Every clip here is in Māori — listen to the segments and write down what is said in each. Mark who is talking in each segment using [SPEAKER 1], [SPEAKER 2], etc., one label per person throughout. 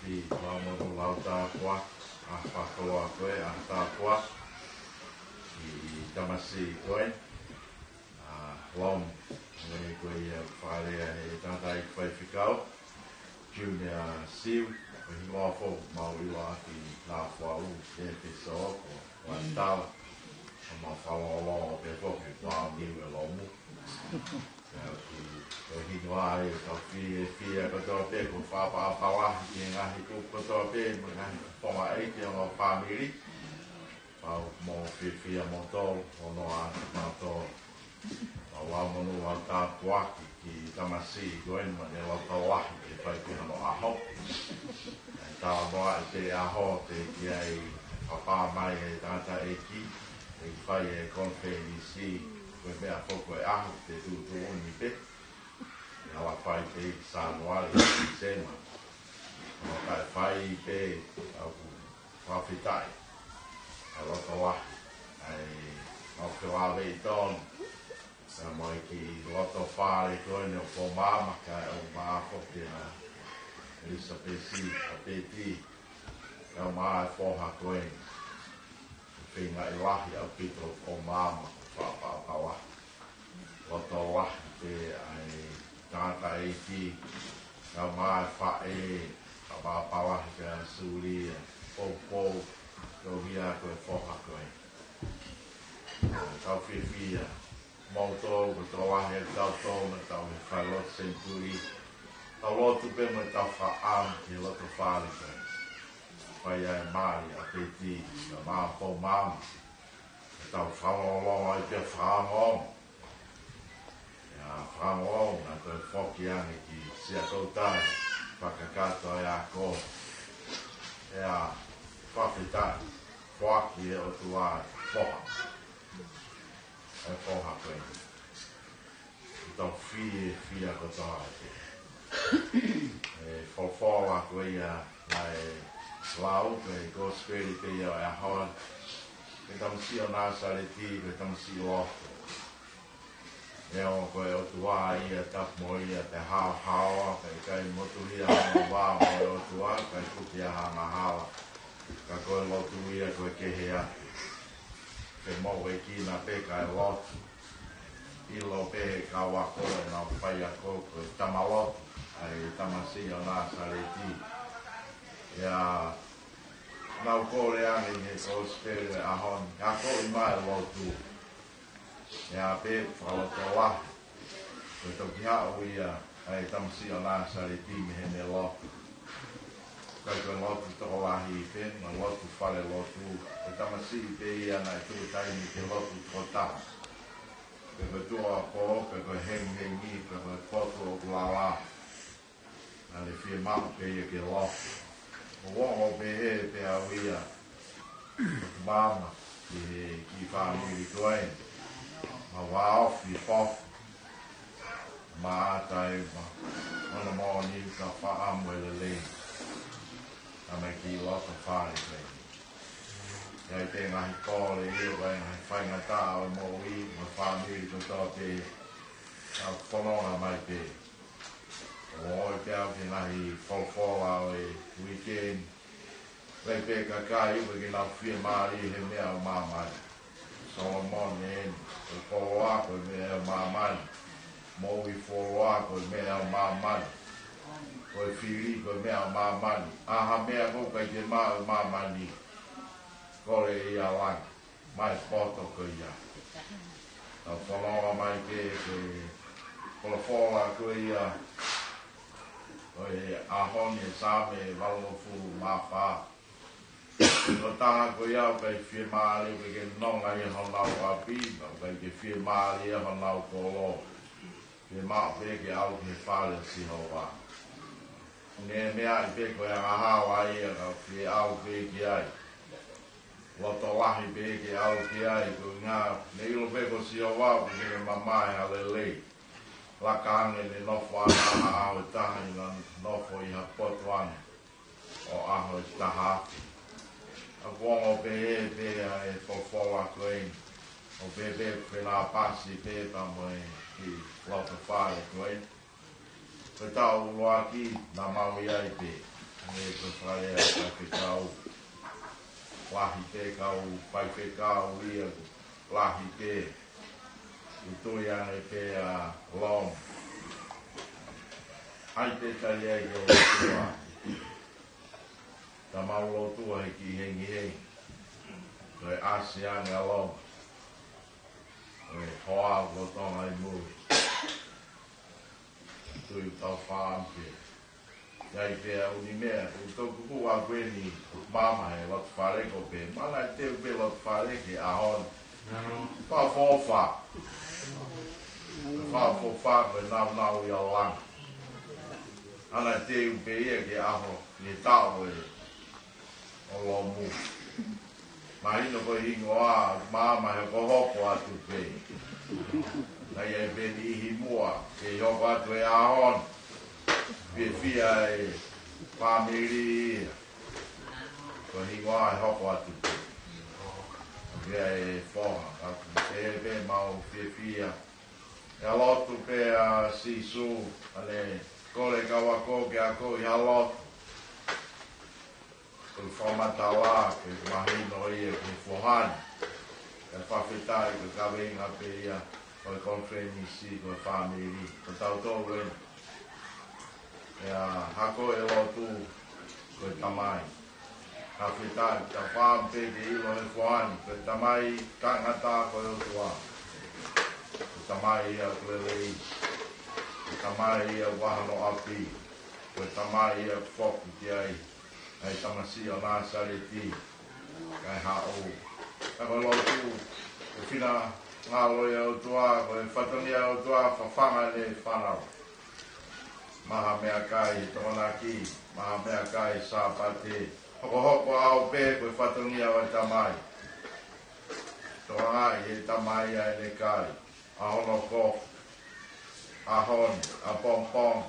[SPEAKER 1] fi mo lau ta kwa a whakaloa koe a tāpua i tamasi koe lom ngani koe i whaalea he tātai whai whikau Junior Siu koe hi ngofo mau iwa ki nā whau e pisoa ko wantala o ma whalolo pe poki wā miu e lomu koe hi noa e tau whia katoa pe ko whāpāpawa ki ngahi katoa pe mo ngahi ponga eiti o ngā whāmiri pau mo whia mo tō o noa mātō a wāmonu a tāpua ki tamasi koen ma ne lau wahi e whai pina no aho tā noa e te aho te ki ai whapā mai e tāta e ki e whai e konwhenisi koe mea whoko e aho te tūtu oni pe e awa whai te sānuari i sema o kai whai pe au whawhitai a roto wahi ai au whiwawe i tōnu sa mai ki roto whare koe ne o ko māma kai au māwho te a Elisa Pesi a Peti kau maa e whoha koe whinga i wahi au pito o māma whapāpawa roto wahi te ai tāta e ki kau maa e whae whapāpawa ka suri pōpō kau hia koe whoha koe kau whiwhia Mauto, ko wahe tau tōna tau he whailot senturi. Tau lotu pe mo tau whaam ki loto whāri koe. Whai ai maari a peti, a maa pō māma. Tau whangalonga i te whangong. Ia whangong na koe whoki ange ki sia koutai. Whakakato e a ko. Ia whawhitai. Whaki e o tuā whoha. E whoha koe. I tau whia kotoa te. E whawhawa koe ia lai lau koe gosperi te ia e ahoan. Koe tamsi o Nasareti, koe tamsi o Oko. E o koe o tuā ia tapmo ia te hao, kai motuhia hanga wā moe o tuā, kai kutia hanga hawa. Ka koe lotu ia koe kehe atu. Pe mo e ki na peka e lotu. Ilo pehe ka wako e nā whai a koko e tamalotu. Ai tamasi o Nasareti. Ia nau kore ange he kospere e ahon. Ia kore mai lotu. Ia pe whaloto wahi. Koe toki hao ia ai tamasi o Nasareti me he me lotu. Kai koe lotu toko wahi i pen, ma lotu whare lotu. E tamasi i te ia nai tū taimi te lotu toko taha. Pe koe tua ko, pe koe hengi, pe koe koto o kulawa. Na le whia mahu pe ia ke lotu. O wongo pe he pe au ia. Mama ki whamiri koe. Ma waofi fofu. Ma atai ma. Ona mo ni ka whaamu e le lei. Ame ki loto whare koe. Ia te ngahi kore i o ngahi whainga tā o mo i, ma whamiri ko tō te whanonga mai te. O te au ki ngahi whawhawha o e weekend. Wei pe ka kai iwa ki ngā whia maari he mea o māmai. Solomon e o whawha ko mea o māmai. Mo i whawha ko mea o māmai. Koe whiri, koe mea o māmani. Aha mea ko kai te maa o māmani. Kore i a wang. Mai poto ko ia. Tau whanonga mai ke whalafola ko ia. Koe ahoni e sāme e walofu mawha. Ko tanga ko ia o kai whia maari o kai nonga i honau api. O kai ke whia maari i honau kolo. Whia maa peke au ke whare si hoa. Ne mea i pe koe anga hawa ia ka whi au pe ki ai. Loto wahi pe ki au ki ai ko ngā ne ilo pe ko si o wau ki ne mamai hale lei. Laka ange ne nofo ana aho i taha i na nofo i ha potu ane o aho i taha ati. A kuongo pe pe e whawhawa koe o pe whenā pasi pe pa moe ki loto whare koe. Koe tau uloa ki, nā mau i ai pe. Ne koe whare a kai kau. Lahi te kau, pai te kau ia, lahi te. I tui ane pe a long. Ai te tai ei o tua. Ta maulo tua he ki hengi hei. Koe asi ane a long. Koe hoa ko tonga i muri. Tui tau whaampe. Iai pēr uni mea, u tōku kua koe ni mama he lotu whareko pē. Mana e teo pē lotu whareke a hon. Wha fōwha. Wha fōwha koe nau i a lang. Ana e teo pē ia ke aho ni tau e o lo mu. Mahino koe hingo a mama he ko hoko atu pē. Nai e pē ni ihi mua ke hoko atu e a hon. Fia e whamiri ko hingoa e hoko atu fia e whoha e pe mau fia e alotu pe a sisu ane kore kawa ko ke a ko i alotu ko whamata la ke mahino ia ke whohani e whawhetai ko kawenga pe ia ko e konfreni si ko e whamiri ko tau tō wena hako e lotu koe tamai. Ha whitai, ta whaam peke ilo e whaani, koe tamai kangata koe o tua. Koe tamai ia koe lei, koe tamai ia wahano api, koe tamai ia whoki ki ai, ai tamasi o nā sareti, kai hao. Koe lotu, koe whina ngā loia o tua, koe whatonia o tua, whawhanga ne whanau. Maha mea kai tōna ki, maha mea kai sāpate. Hoko hoko au pē koe whatongia o tamai. Tōna e tamai ai ne kai. A hono kof, a hon, a pong pong.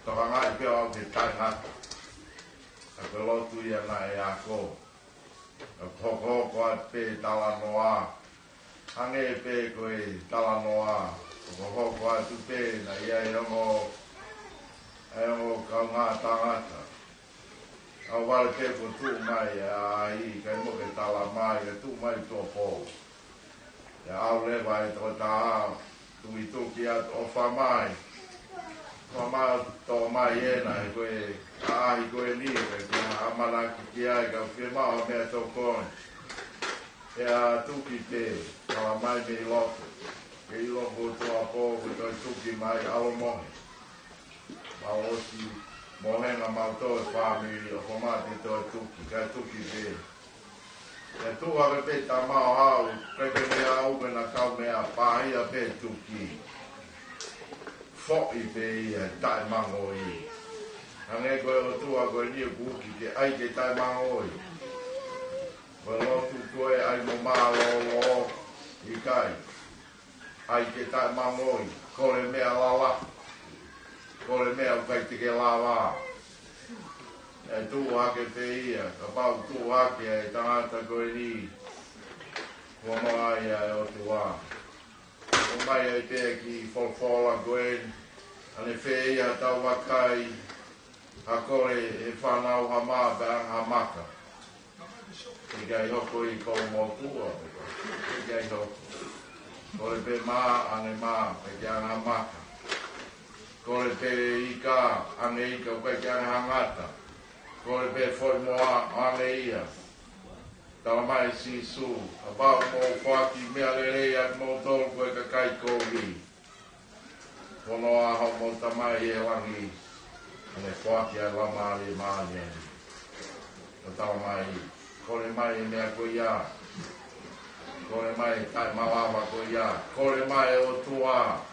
[SPEAKER 1] Tōna ngai pēo au te taingata. A koe lotu ia na e a ko. Hoko hoko at pē tala noa. Hange pē koe tala noa. Hoko hoko atu pē na ia e ongo e o ka ngā tangata. Au wale te ko tū mai a i, kai mo ke tala mai, ke tū mai tō pō. E au lewa e tō tā au, tū i tū ki atu o whamai. Whamai tō mai ena, e koe, ahi koe ni, ke kia amanaki ki ai, ka whia maho mea tō kone. E a tū ki te, tala mai me i loko. Ke i loko tō a pō, ke tō tū ki mai alo mohe. Osi mohenga mauto e whamiri o whamate tō e tuki, kai tuki te. E tūhare pe tā mau hau, preke mea aume na kau mea pāhia pe tuki. Whoki pe ia, tai mango i. Hange koe o tua koe nia kuki ke ai ke tai mango i. Koe lotu koe ai mo mālo lo i kai. Ai ke tai mango i, kore mea lala. Kore mea o kai teke lawa. E tū hake pe ia, ka pau tū hake e tangata koe ni. Kua mai e o tua. Kua mai e pe ki wholwhola koe. Ane whē ia tau wakai. Ha kore e whanau ha mā bang ha maka. E gai hoko i kou mō tua. E gai hoko. Kore pe mā ane mā, e gai ha maka. Kore pe ika, ane ika ukai ki ane hangata. Kore pe foi moa, ane ia. Tala mai si su. Abau mo whaki mea lelei at mo tolu koe ka kai kōwi. Kono aho mo tamai e langi. Ane whaki ai lamari e maani ani. Tala mai, kore mai e mea koe ia. Kore mai tai malawa koe ia. Kore mai e o tua.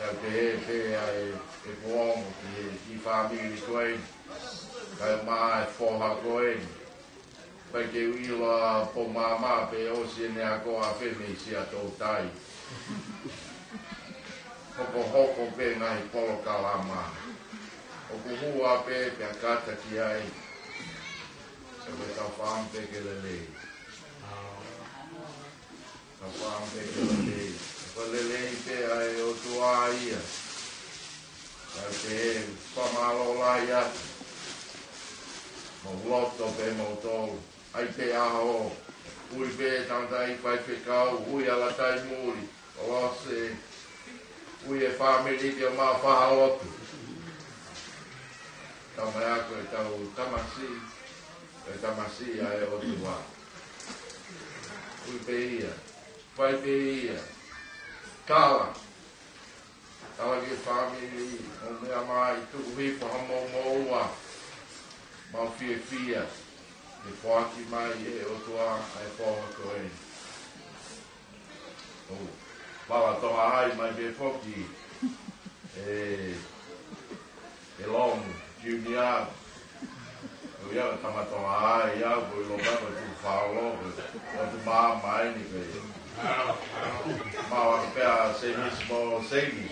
[SPEAKER 1] Kau te he pe ai e kuongo ki whamiri koe. Kau maa e whoha koe. Pai ke uila po mama pe osi e nea koa wheme si a tō tai. Hoko hoko pe ngai polo kalama. Hoko hua pe pe a kata ki ai. Se koe tau whaampe ke lelei. Tau whaampe ke lelei. Ko lelei pe ai o tua ia. Kau te he whamalo lai atu. loto pe moto ai te aho ui be tanta I fai whekau ui ala tai muri o se ui e whamiri ki o maa whaha otu tamai ako e tau tamasi a e otu wā ui pe ia whai pe ia kala ki whamiri o mea mai tuku hipa hamo moua mau fia e whaki mai e otua ai whoha koe. Pala toha hai mai be whoki e Long Junior. O ia tama toha hai ia ko I lomako tu whaolo o tu maa mai ni pe. Maa pia se mismo seini.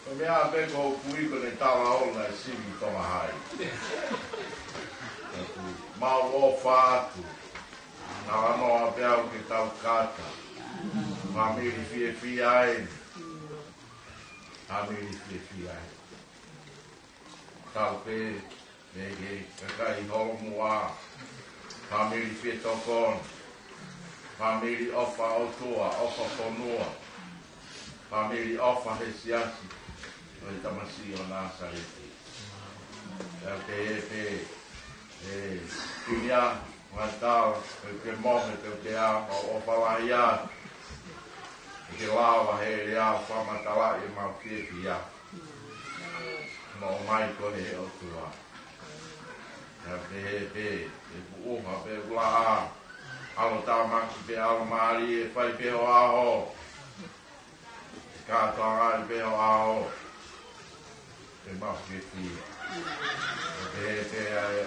[SPEAKER 1] O mea pe ko pui ko ne tawa o na simi toha hai. Mau o whātu, nā anoa peau ke tau kata, whamiri fie aeni, tau pe, me ke kakai holo mua, whamiri fie tokon, whamiri ofa otua, ofa konua, whamiri ofa hesiasi, o I tamasi o Nasareti. Tau pe, Kunia, Matau, ke mohe te a o whalaia, ke lawa he rea whamatala I mau kiepi a. Mo mai ko he o tua. Pe puuha, pe ula a. Alo tau maki pe alo maari e whai pe o aho. Kātoa ai pe o aho. Pe mau kiepi a.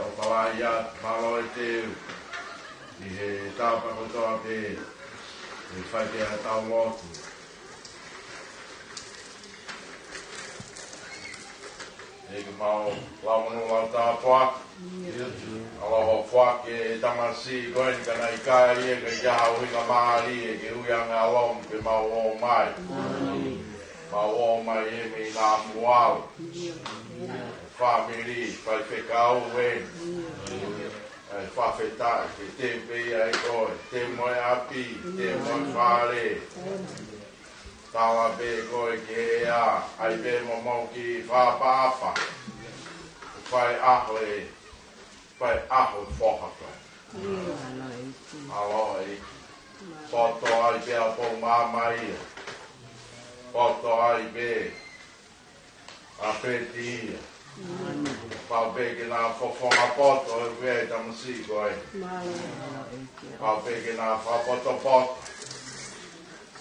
[SPEAKER 1] O whalaia, malo e teu, I he tāpako toa pe, e whai te a tau lotu. E ke mau laumanu lau tāpua, aloho whake e tamasi koe ni kana I kai e ka iaha uhinga maari e ke uianga alom pe mau o mai. Mau o mai e me I nā muau. Whamiri, whai whekau wen, whawhetai, ke te pei ai koe, te moe api, te moe whare, tawa be koe ke ea, ai be mo mau ki whapapa, whai aho whoha koe. Aloha I, poto ai be a pō māmai ia, poto ai be, a peti ia, Pau peke nā whawhonga poto e wea tamasi koe. Pau peke nā whapoto poto.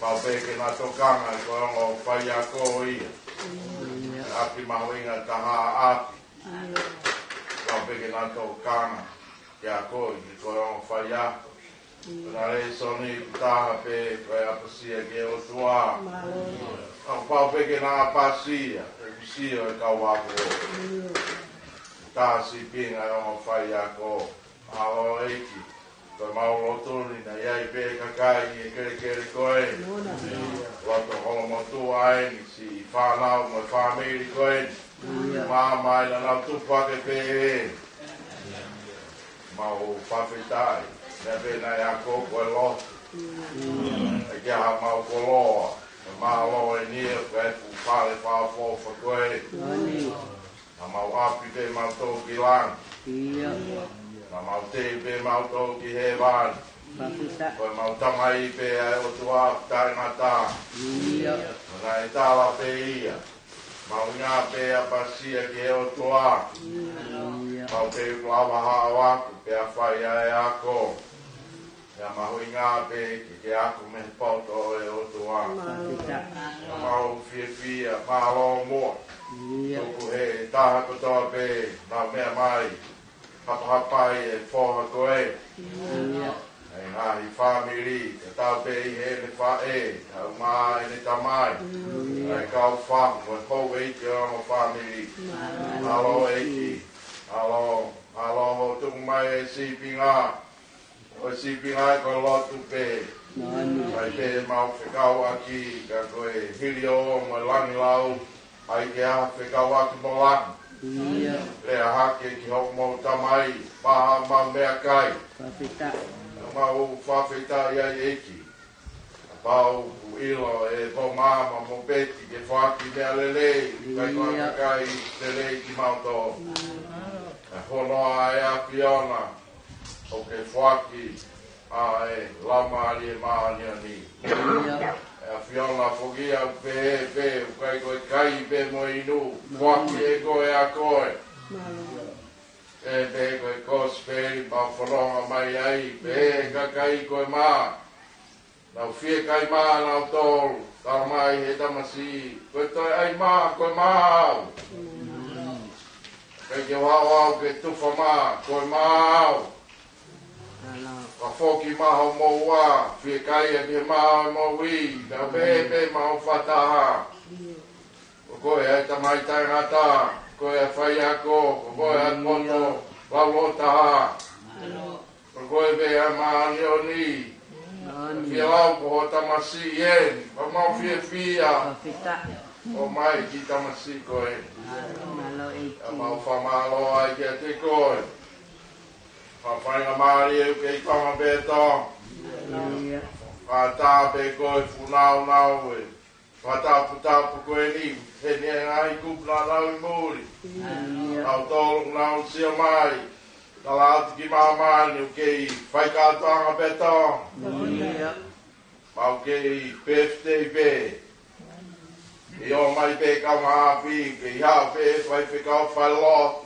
[SPEAKER 1] Pau peke nā tokanga koe ongo whai a ko ia. Api mahuinga taha api. Pau peke nā tokanga kia koe ki koe ongo whai a. Nā rei soni taha pe koe apasia ke o tua. Pau peke nā pasia. Sio e kau wako tā si pinga e ongo whai ako ao eiki koe mauroturi na iai pe kakai e kere koe loto holo motu aeni si whanau mo whamiri koe mamai na nau tupake pe e mau whawhetai na pena e ako koe loto e kia ha mau koloa Malo e nia koe fu pare whawhawha koe. Na mau api pe mau tō ki lang. Na mau te pe mau tō ki he wāni. Koe mau tamai pe e o tua tai ngata. Na e tāla pe ia. Mau ngā pe a pasia ki he o tua. Mau pe ulawa hawaku pe a whai a e ako. Ia mahui ngā pe ke ako me poto e o tua. Ia mau fia, malo moa. Tuku he taha kotoa pe, nā mea mai. Hapahapai e whoha koe. E ngāhi whamiri, te tau pe I he le whae, tau mā e ne tamai. E kau whamu, e kou eiti o ngā whamiri. Alo eiti, alo tuku mai e sipi ngā. O sipi ngai ko lotu pe. Ai pe mau whekau aki, ka koe hiri o mo langi lau, ai ke a whekau aki mo langi. Le a hake ki hoko mo tamai, maha ma mea kai. Mau whawhita ia i eki. Pau ilo e po mama mo beti ke whaki mea lelei. Kai koa kakai lelei ki mauto. E honoa e a Fiona. O ke whaki a e lamari e mahani ani. E a Fiona whokia u pe u kai koe kai pe mo inu. Whaki e koe a koe. E pe koe kosperi pa whanonga mai ai. Pe kakai koe maa. Nau fie kai maa nau tolu. Tau mai he tamasi. Koe toi ai maa koe maa au. Kai ke wau au ke tufa maa koe maa au. Ka whoki maho mo ua, fie kai e ke maho e mo ui, ka pepe maho whataha. Ko koe ai tamai tai ngata, koe a whai ako, ko koe a koto, laulota ha. Ko koe pe a mahani o ni, fie lau ko ho tamasi ien, ko mau fie fia. O mai ki tamasi koe. A mau whamalo ai ke te koe. Whawhainga maari e kei tonga beto. Whata pe koe funau nau e. Whatapu koe ni. He ni ngai kupna nau i muri. Nau tolu nau sia mai. Nala atu ki maamani u kei whaikatoanga beto. Mau kei birthday pe. I o mai pe kaunga api. Kei hao pe whai pe kau whailot.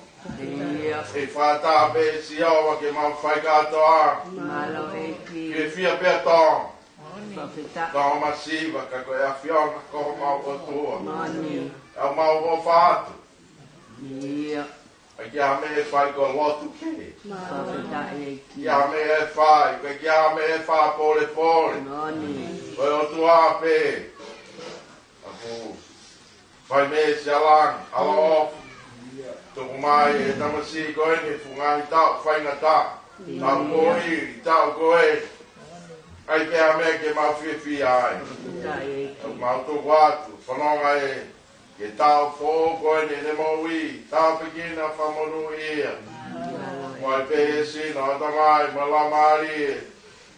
[SPEAKER 1] E whata pe si awa ke mau whai katoa. Ke fia pe tong. Tong masiva ka koe a Fiona koho mau kotua. Au mau o whatu. Ki a me e whai ko lotu ke. Ki a me e whai. Ki a me e wha pole. Koe o tua pe. Aku whai me se alang. Alo ofu. Toko mai e tamasi koe ni whungai tau whainga ta. Tau kori, tau koe. Ai pe a mea ke mau whiwhi ai. Mau toko atu, whanonga e. Ke tau fō koe ni ne maui. Tau pekina whamonu ia. Mai pe e sino atamai, ma la maari e.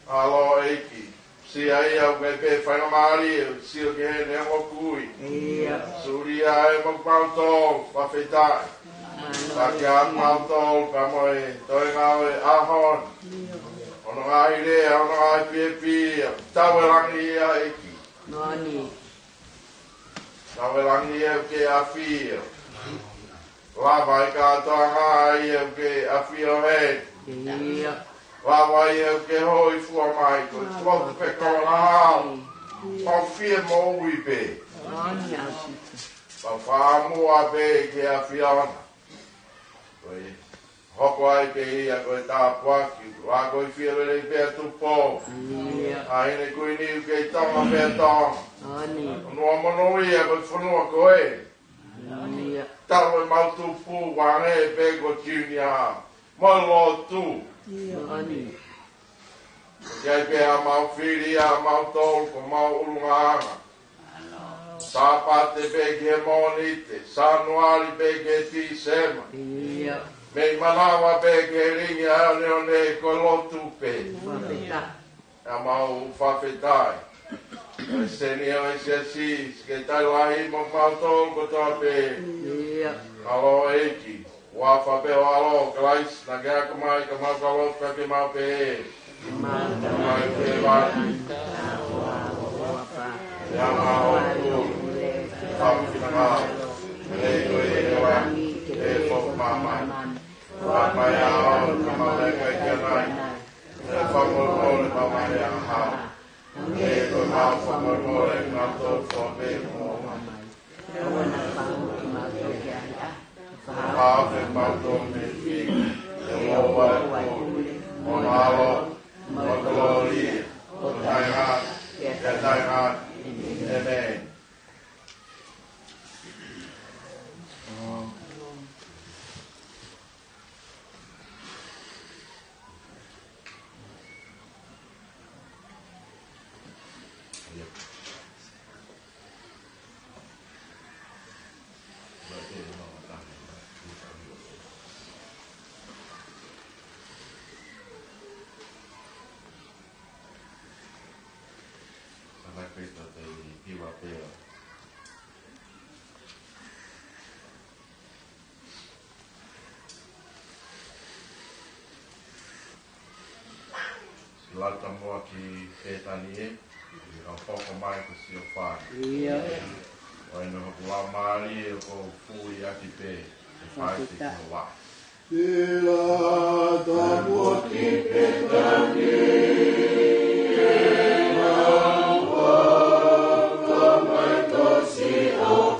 [SPEAKER 1] Alo eiki. Si ai au kai pe whainga maari e. Si o ke he ne mo kui. Suri ai mo pauto, whawhetai. Taki a mautol ka moe, toi ngau e ahon. Ono ngai rea, ono ngai pia. Tau e rangi ia eki. Tau e rangi ia ke a fia. Lava i ka toa ngai ia ke a fia he. Lava ia ke hoi fua mai, ko flotu pe kona hao. Pau fia mo ui pe. Pau whaamua pe ke a fia wana. Hoko ai pe ia koe tāpuaki, wā koe whiarere pēr tupo. Ahine koe niu kei tonga pēr tonga. Onua mono ia koe whanua koe. Taro e mau tupu, wāne e pē koe junior. Mau lo tu. Kei pē a mau whiri a mau tolu ko mau urunga anga. Sāpate pē ke monite, sanuari pē ke ti sema. Mei manawa pe ke ringi a neo ne ko lotu pe. A mau whawhetai. E seni o e se si, ke tai lahi mo pauto ko toa pe. Alo eiki. Wa whapeo alo, klais, na ke ako mai ka mau ka lotu ka ke mau pe. Mai pe wani. Ya mau tu. Whawhetai. Lei koe e wani. E fok mamai. Whapai ao, ka maunai kai kia nai. E whamormore mamai a hao. E koe mau whamormore ngā tō whape mō mamai. Hāwhe mau tō me whii. E mōwa e kō. Mō nālo, mō glori. Mō tai ngāt. E tai ngāt. Amen. lata moa ki whetani e, a whoko mai ko si o whāi. O ino hapu a maari e o fui aki pē, e whai te kino wā.
[SPEAKER 2] Tila tapua ki whetani e maua, ka mai ko si o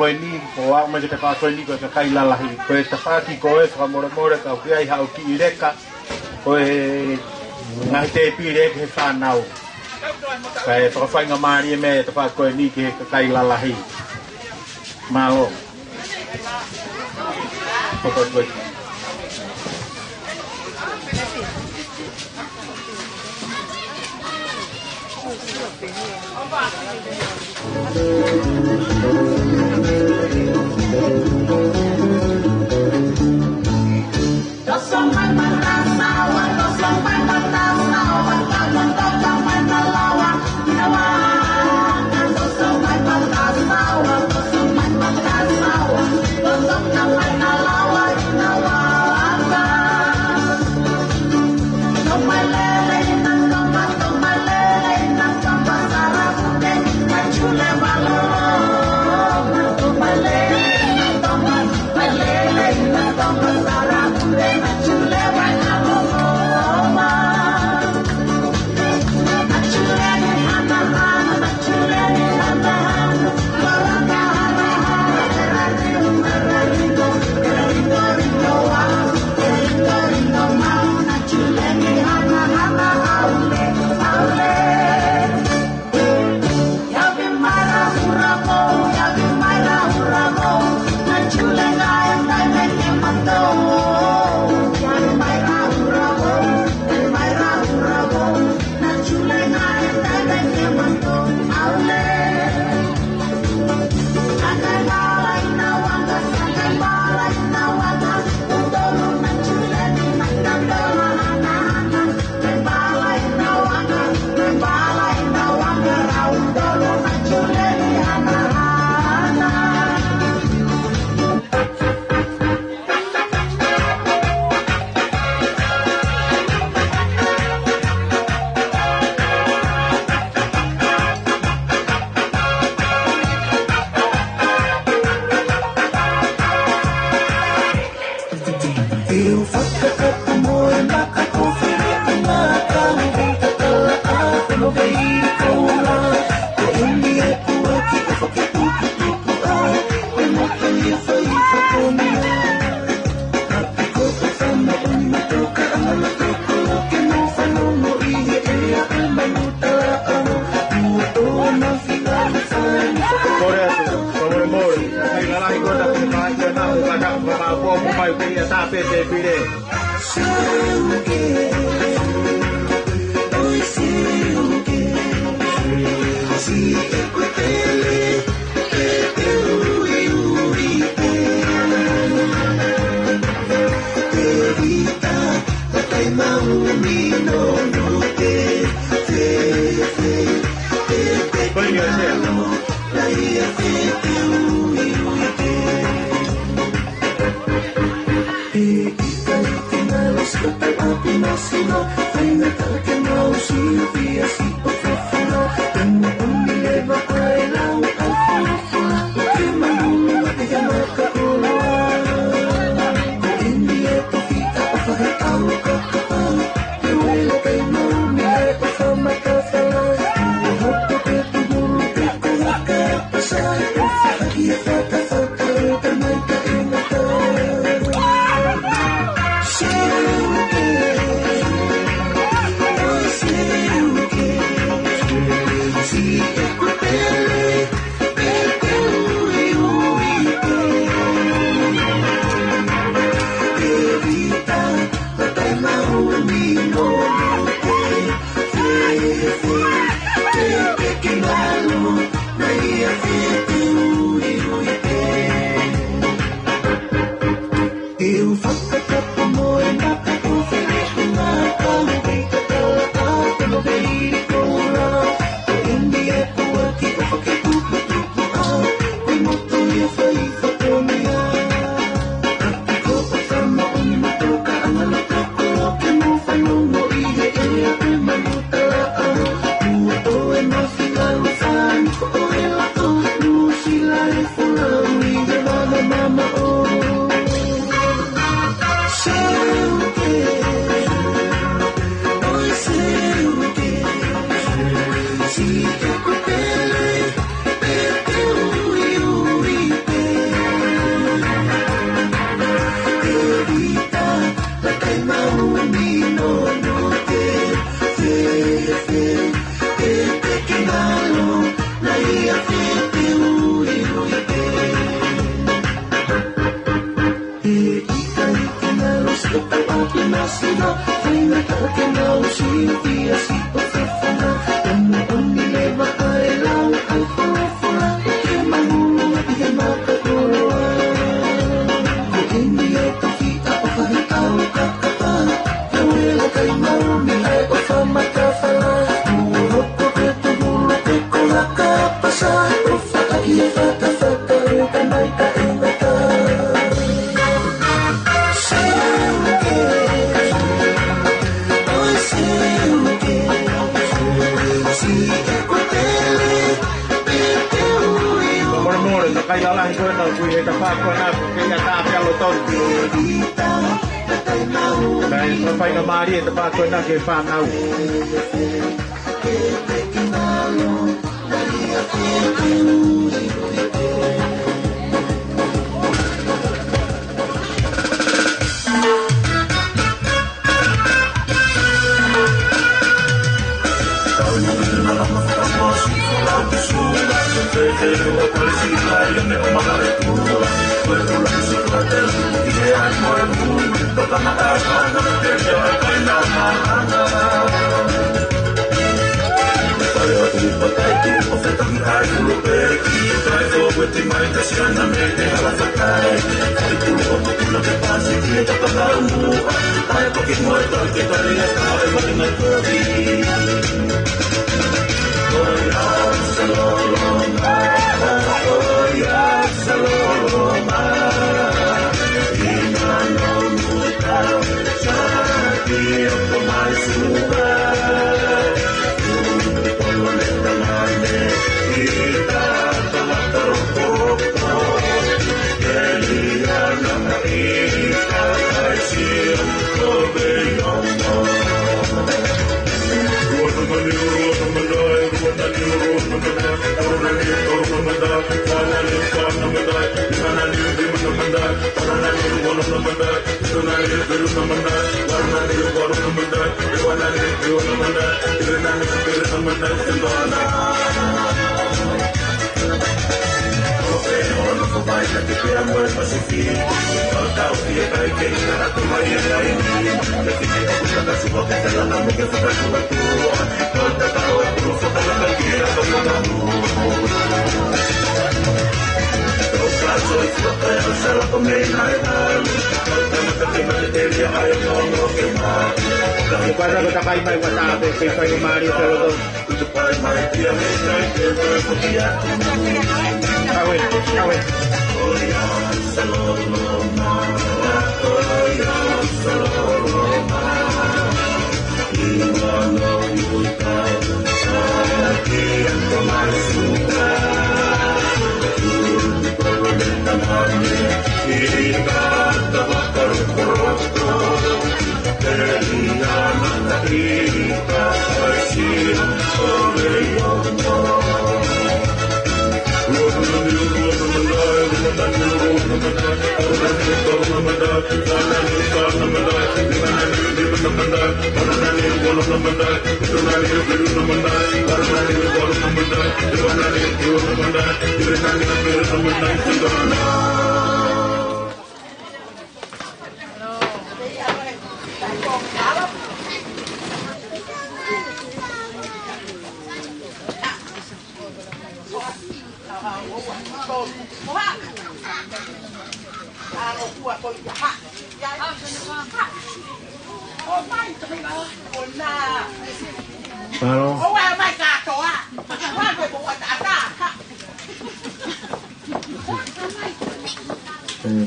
[SPEAKER 3] koe ni ko a me te ka koe ni ko ka kai la lahi ko te paki ko e ka more more ka ki ai hau ki reka ko e ngai te pi re ke fa nau ka e to fa nga mari me te pa ko ni ke ka kai la lahi malo ko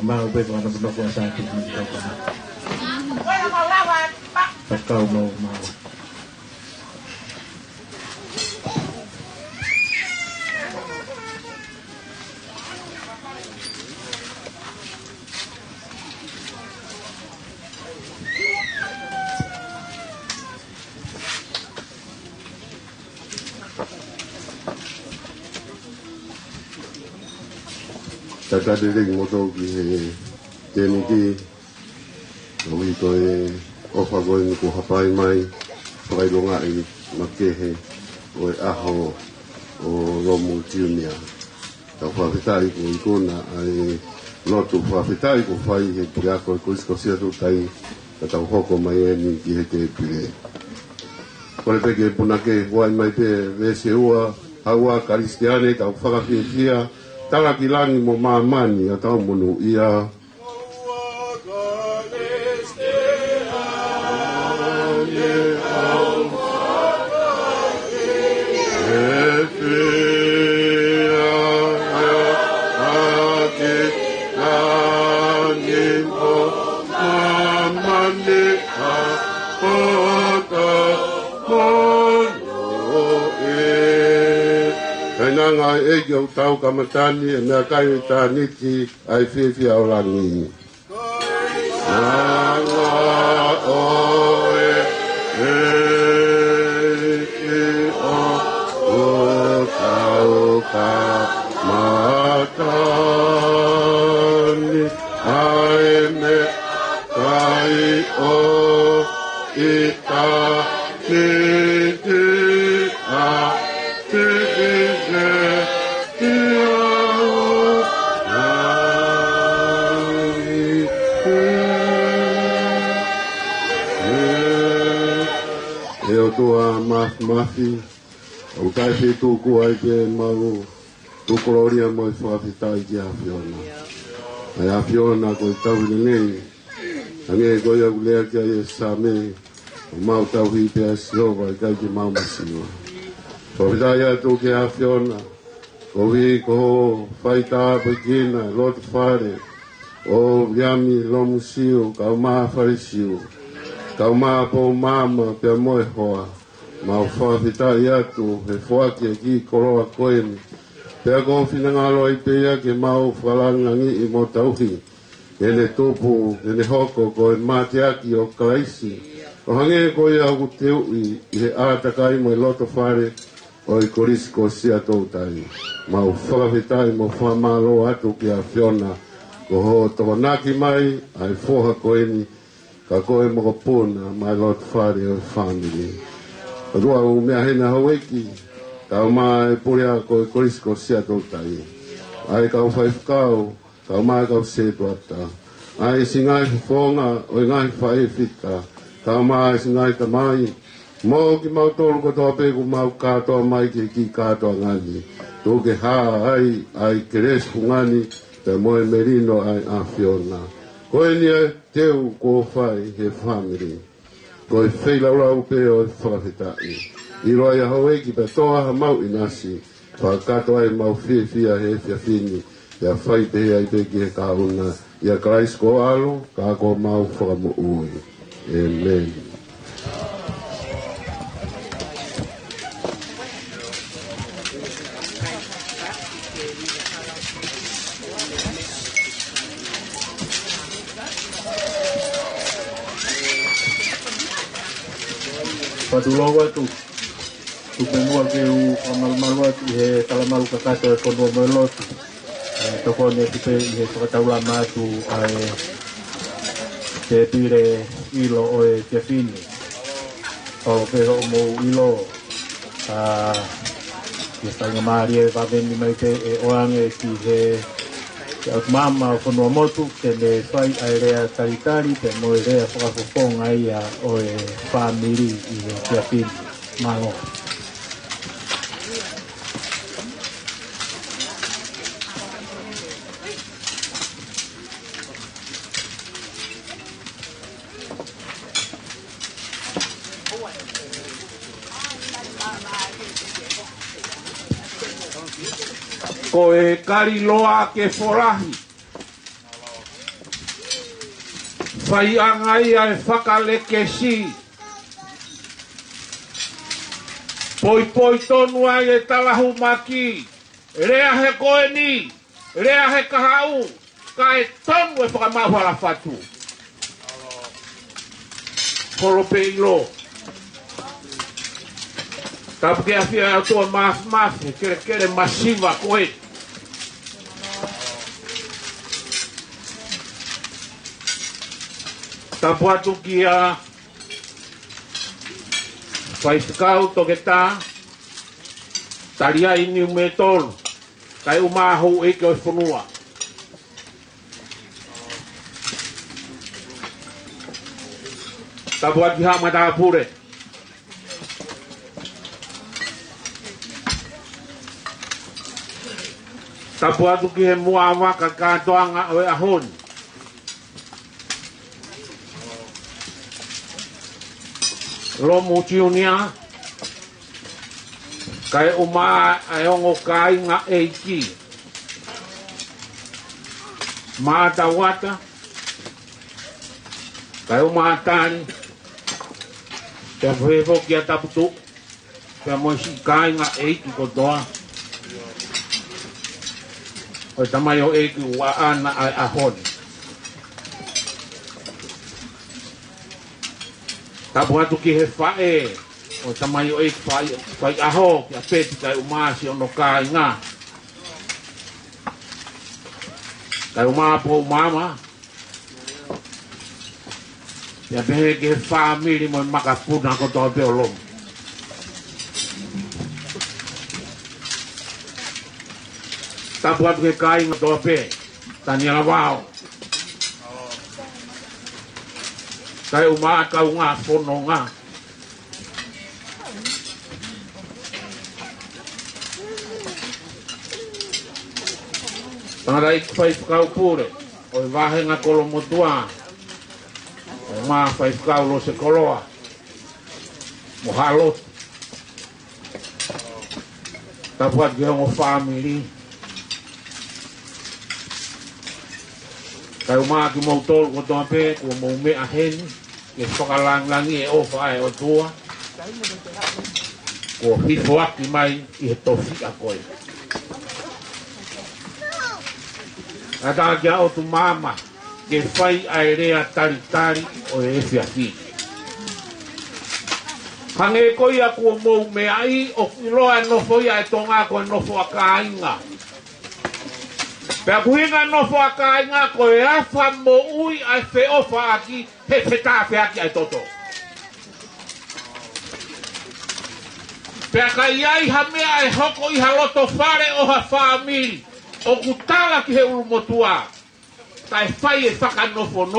[SPEAKER 3] Mau betul mana benar kuasa itu kau mau.
[SPEAKER 2] Tata diri moto ki tēnu ki nui koe ofa koe nuku hapai mai whaironga i makehe o e aho o Romu Junior. Tau whawhetai ko i kona ai lotu whawhetai ko whai he pia koe kuisko sia tu tai ka tau hoko mai e ni ki he te pire. Kore peke punake wai mai pe vese ua haua karistiane tau whakawhiwhia tala ki langi mo mamani a tau monu ia. Ngai e yo tau kamatani e mea kai ta niki ai fifi au langi. Nanga oe o tau kamatani ai me kai o ita niki a tua mafi o tai fe tu ku ai pe mau tu gloria mo fa fitai ki a Fiona ai a Fiona ko tau ni ane ko ya gule ki ai same o mau tau hi pe asio vai ka ki mau masino o fitai a tu ki a Fiona o vi ko faita begina lot fare o yami lomusio ka ma farisio Kau maa po mama pe moe hoa. Mau whawhitai atu he whaki ki koroa koeni. Pea ko whinangalo i pea ke mau whalangangi i mo tauhi. Ene tupu, ene hoko ko e māteaki o kalaisi. O hange ko i au te ui i he ātakai mo i loto whare o i korisi ko sia tautai. Mau whawhitai mo whamalo atu ki a Fiona. Ko ho tawanaki mai ai whoha koeni. Ka koe moko puna, my Lord Father of family. Ka rua o mea hena haueki, ka o mai purea koe korisko sia tautai. Ai ka o whaifukau, ka o mai ka o setu ata. Ai si ngai fufonga, o ngai whaifika, ka o mai si ngai tamai. Mo ki mau tolu ko toa peku mau katoa mai ki katoa ngani. Toke haa ai keresku ngani, te moe merino ai a Fiona. Koe nia teu ko whai he family. Koe whailaura upe o whakawhitai. I roi a hau eki pe toa ha mau inasi. Whakato ai mau whiawhia he whiawhini. Ia whai pe hea i peki he kauna. Ia Christ ko alo, ka ko mau whakamu ui. Amen.
[SPEAKER 3] Patulogo tu pemua ke u amal tu he kalamalu kakato e kono melo tu toko ne tipe he whakataula mātu ai te pire ilo o e te whini o peho mo ilo ke whainga maari e waweni mai te e oange ki he te au mama o whanua motu te le whai ai rea taritari te mo e rea whakafofonga ia o e whamiri i he te whini mango. Ko e kari loa ke forahi. Whai angai ai whakaleke si. Poi tonu ai e talahu maki. Rea he koe ni. Rea he kahau. Ka e tonu e whakamahuala whatu. Kolope ilo. Tapu ke awhia au toa maaf, kere masiva koe. Tapu atu ki a whaitikau toke tā, taria ini ume tolu, kai umahu eke o whanua. Tapu atu hama tā pure. Tapu atu ki he mua waka kātoanga o e ahoni. Lomu tiunia, kai uma e ongo kai nga eiki. Maata wata, kai uma atani, te whewo ki a taputu, te moisi kai nga eiki kotoa. O tamai o eiki wa ana ai ahoni. Tapu atu ki he whae, o tamai o eiki whai aho, ki a peti kai umasi o no kai ngā. Kai umaa po umama, ki a pehe ki he whaamiri mo makapuna ko toa peo lomu. Tapu atu ke kai ngā toa pe, tani ala wao. Kai umaa kau ngā whono ngā. Tangata i whai whakau pure, o i wahe ngā kolo motua, o ngā whai whakau lo se koloa, mo halot. Tapu atu ke hongo whamiri. Kai umaa ki mau tolu ko toa pe, ko mau mea heni, ke whakalangi e ofa e o tua, ko hifo aki mai i he tofi a koe. A tā kia o tu mama, ke whai ai rea taritari o e whiawhi. Hange koi a kua mau mea i, o iloa nofo ia e tonga koe nofo a ka inga. Pea kuhinga nofo a ka inga ko e awha mo ui ai whe ofa aki he whetā whe aki ai toto. Pea ka iai ha mea e hoko i haloto whare o ha whaamiri o kutala ki he urumotua. Ta e whai e whaka nofo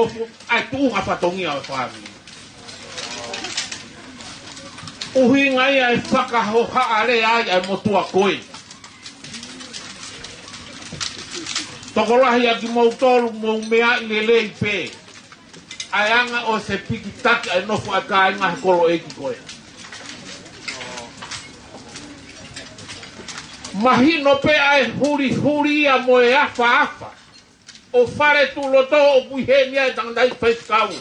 [SPEAKER 3] ai tuunga whatongia o whaamiri. Uhinga ia e whaka ho haare ai ai motua koe. Tokolahi a ki mau tolu mau mea i le lei pe. Ai anga o se piki taki ai nofu a ka inga he kolo eki koe. Mahino pe ai huri a mo e afa. O whare tu loto o puihenia e tangdai whaiskau.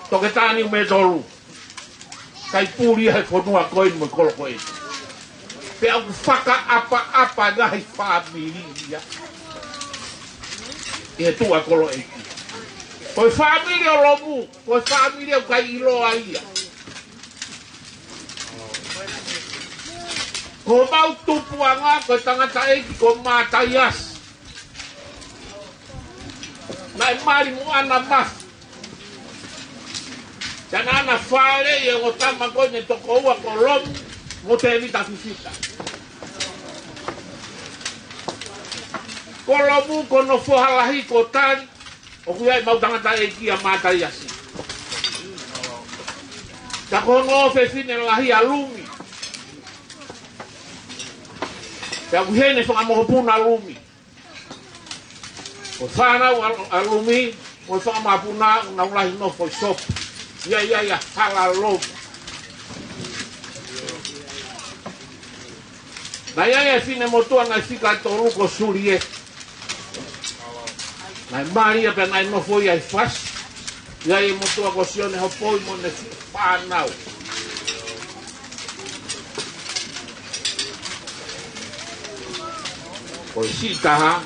[SPEAKER 3] Toke tāni ume tolu. Kai puri ai whanua koe mo kolo koe. Pe au whaka apa ngahi whamiri ia. E tua kolo eki. Koe whamiri o lomu, koe whamiri o kai iloa ia.
[SPEAKER 1] Ko mau tupuanga ko tangata e ko matayas. Na mali mo ana mas. Janana fale e o tama ko ne to ko wa kolom mo te evita fisita. Kolomu ko no fo halahi ko tani o kuya mau tangata e ki matayas. Ta ko no fe fine lahi alumi. Ya kuhene fo amo puna alumi. O sana alumi o fo amo puna na ulahi no fo shop. Ya hala lo. Na ya fine moto na fika toru ko surie. Na Maria pe na no fo ya fas. Ya moto ko sione ho poi mo ne fa nau. Kosita ha,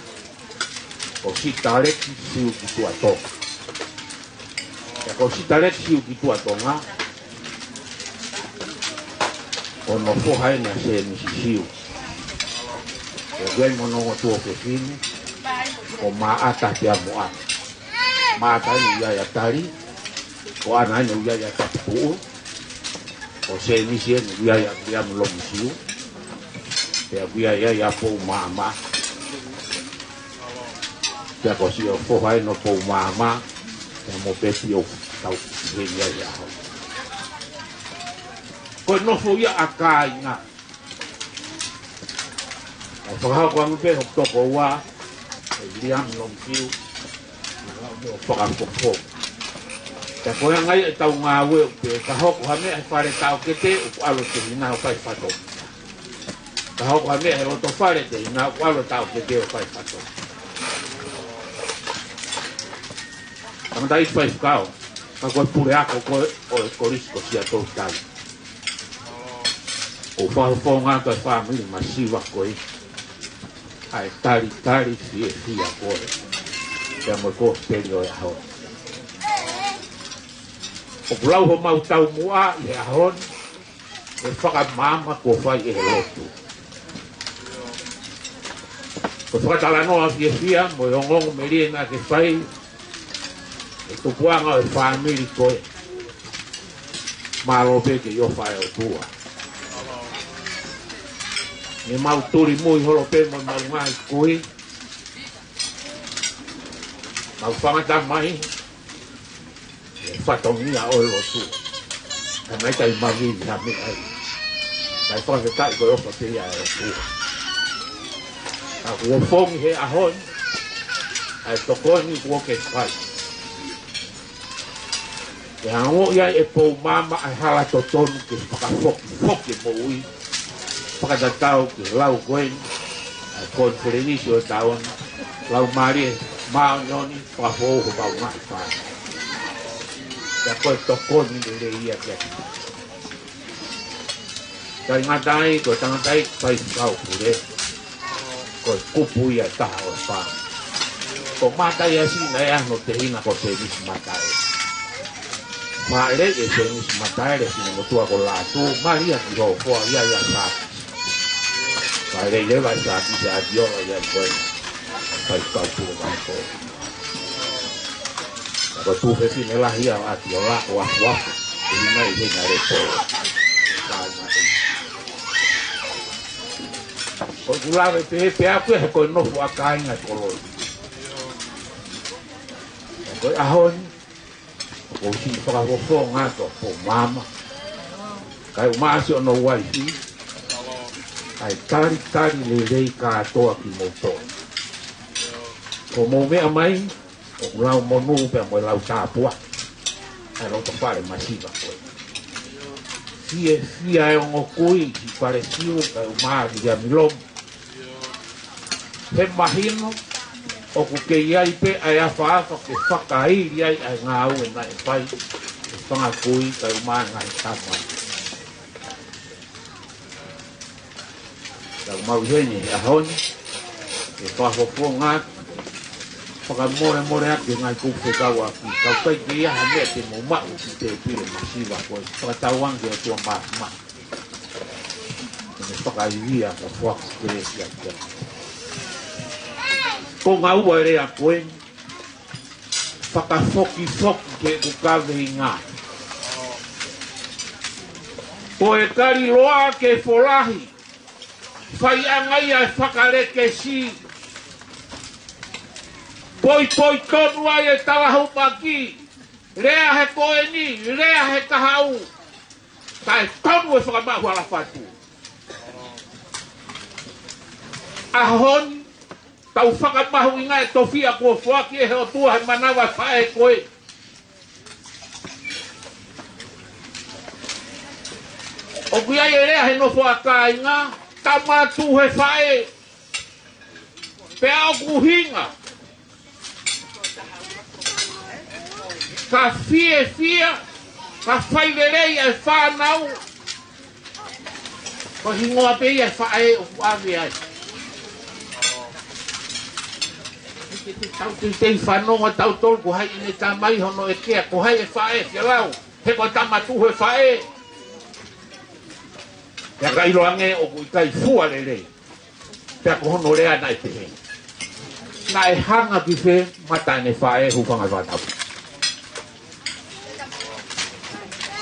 [SPEAKER 1] kosita lek siu kitu ato. Ya kosita lek siu kitu ato nga. Ono fo hai na se misi siu. Ya gwen mono ngotu o kefini. O maata pia moa. Maata ni ya tari. O ana ni ya tapu. O se misi ni ya mlomu siu. Ya po mama. Ya ko si o fo hai no po mama ya mo pesi o tau ya ko no fo ya akai nga o fo ha ko mo pe o to ko wa liam no fiu o fo ka fo ya ko nga ai tau nga we pe ka ho ko ha me fare tau ke te o alo te na o pai fato ka ho ko ha me o to fare te na o alo tau ke te o pai fato. Ang dahil pa ikaw, pag pure ako ko korisco siya to tayo. O fo nga to family masiva ko ay tari siya ko. Kaya mo ko pelio ya ho. O blau ho mau tau mua ya hon. E faka mama ko fai e lotu. Ko faka talano a fia mo yongong merina ke fai. Ito puanga o family ko malo pe que yo fai o tua ni mau turi moi holo pe mo mau mai koi mau fanga ta mai fatongia o lo tu ka mai tai magi na mi ai dai fa que tai ko o te ya o tu a o fong he a hon ai to ko ni ko ke fai. Yang o ya e po mama ai hala to ton ke paka fok ke mo ui paka da tau ke lau koen ai kon felicio taon lau mari ma noni pa fo ko ba ma fa ya ko to kon ni de ia ke dai ngatai ko tangai pai kau pure ko kupu ya ta o fa ko mata ya si na ya no te ina ko te dis matai. Ma ele e se mis matare si no tua con la tu Maria ti ho fo ya sa. Ma ele le va sa ti ya dio ya pues pa sta tu ma ko. Ko tu fe si me la hia a ti la wa e ni mai de na re po. Ko la ve pe a ko no fo a kai na ko lo. Ko a hon o si para o fo ngato po mama kai o masio no wai ai tari le ka to ki moto como me amai o lau monu pe mo lau tapua ai lo to fare masiva ko si ai un okui si pareció kai o mari ya milom me imagino o que ia pe ai afa que fakai ia ai ngau na pai panga kui ka uma ngai tama la mau heni a hon e pa ho ponga paka more ake ngai ku fe kawa ki ka pai ki ia hame te mo ma te pire masiva ko pa tawang de tu ma
[SPEAKER 4] me whakaivia o whaku kere kia kia. Ko ngā ua ere a koe, whakafoki ke ukawe i ngā. Ko e kari loa ke wholahi, whai angai ai whakareke si. Poi tonu ai e talahu maki, rea he koe ni, rea he kahau. Ta e tonu e whakamahu ala whatu. Ahoni, tau whakamahu i ngai tofia kua whaki e heo tua he manawa whae koe. O kuia e rea he nofo a ka i ngā, tamatu he whae. Pea o kuhinga. Ka fie, ka whairerei e whanau. Ko hingoa pe e whae o kuawe ai. Tau te whanonga tau tolu ko hai ine tā mai hono e kea, ko hai e whae kia lau, he ko tamatu he whae. Pea ka ilo ange o kui kai fua rerei, pea ko hono rea nai te he. Nā e hanga ki whe, mata ne whae hupanga whanau.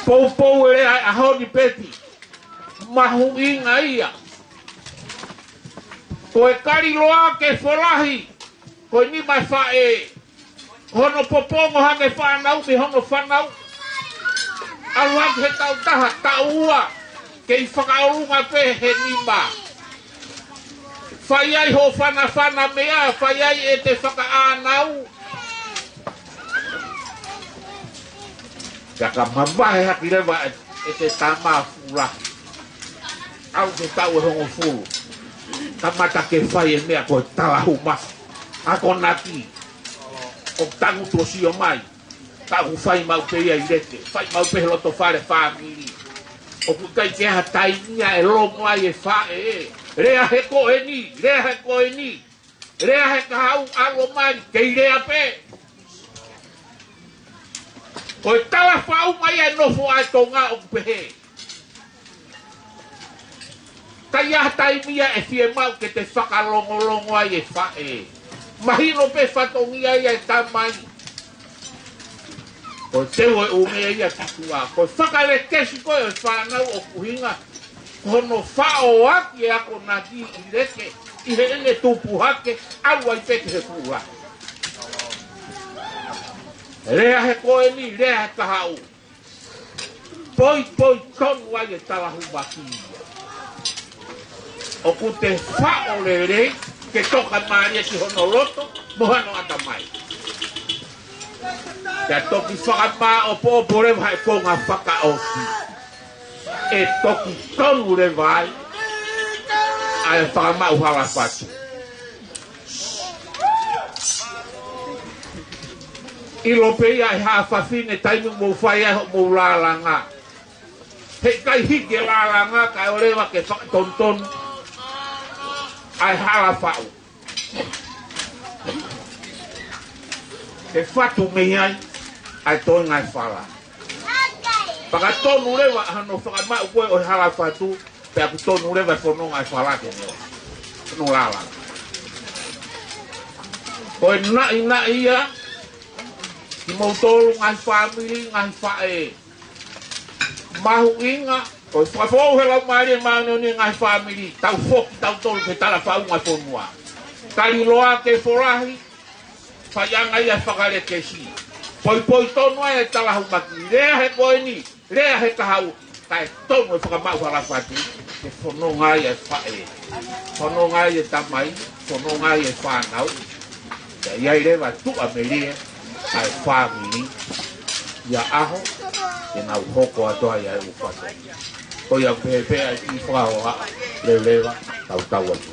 [SPEAKER 4] Pou e rea a honi peti, mahu inga ia. Ko e kari loa ke wholahi, ko ni mai whae, hono popongo hange whanau, mi hono whanau. Aluang he tau taha, tau ua, ke i whakaurunga pe he nima. Whai ai ho whana mea, whai ai e te whakaanau. Kaka mamahe haki lewa e te tama fura. Au te tau e hongo furu. Tamata ke whai e mea ko e talahu mahu. Ako naki, o tangu tosi o mai, tahu whai mau pe ia i rete, whai mau pe loto whare whamiri. O kukai ke ha tainia e lomo ai e whae e, rea he ko e ni, rea he ko e ni, rea he kahau alo mai, kei rea pe. Ko e tala whau mai e nofo ai tō ngā o kupehe. Kai aha taimia e fie mau ke te whakalongolongo ai e whae. Mahino pe whatongi ai e tamai. Ko teo e umea ia titua. Ko whakare kesi koe e whanau o kuhinga. Kono whao aki e ako naki i reke. I he ene tupu hake. Aua i peke he kua. Rea he koe ni, rea he kahau. Poi tonu ai e talahu makia. O ku te whao le rei. Ke toka maria ki hono loto, mohano ata mai. Te toki whakama o pōpo rewa e ko ngā whakaoti. E toki tonu rewa ai, a e whakama u hala whatu. Ilo peia e haa whawhine taimu mou whai e ho mou lālanga. He kai hike lālanga kai o rewa ke whakatontonu. Ai hala whau. E whatu mei ai, ai toi ngai whala. Paka tonu rewa hano whakamau koe o hala whatu, pea ku tonu rewa whono ngai whala ke neo. Whono lala. Koe nai ia, ki mautolu ngai whamiri, ngai whae. Mahu inga, ko whakafou he lau maari e maaneo ni ngai whamiri, tau whoki tau tolu ke tala whau ngai whonua. Kari loa ke whorahi, whaianga ia whakare ke si. Poi tonu e talahu maki, rea he koe ni, rea he kahau, kai tonu e whakamau harapati, ke whanonga ia whae. Whanonga ia tamai, whanonga ia whanau, ia iai rewa tua me rea, ai whamiri, ia aho, e nau hoko atoa ia e uwhato. Ko ia pepea i whaoa, lewa, tau atu.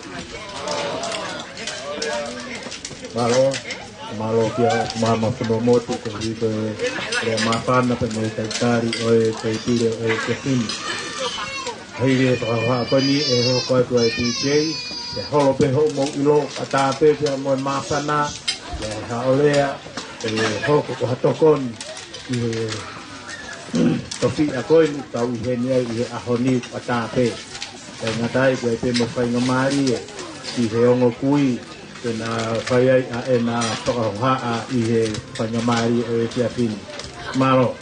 [SPEAKER 4] Malo kia mama punomotu ko dito e mafana pe mo taitari o e taitire o e kefini. Hei pa pani e ho ko to e DJ e holo pe ho mo ilo ata pe pe mo mafana e ha olea e ho ko hatokon e tofi a koin tau henia i ahoni ata pe
[SPEAKER 3] ngatai ko pe mo fai ngamari I he ongo kui te na whai ai a e na whakahonga a I he whangamari o e te apini. Maro.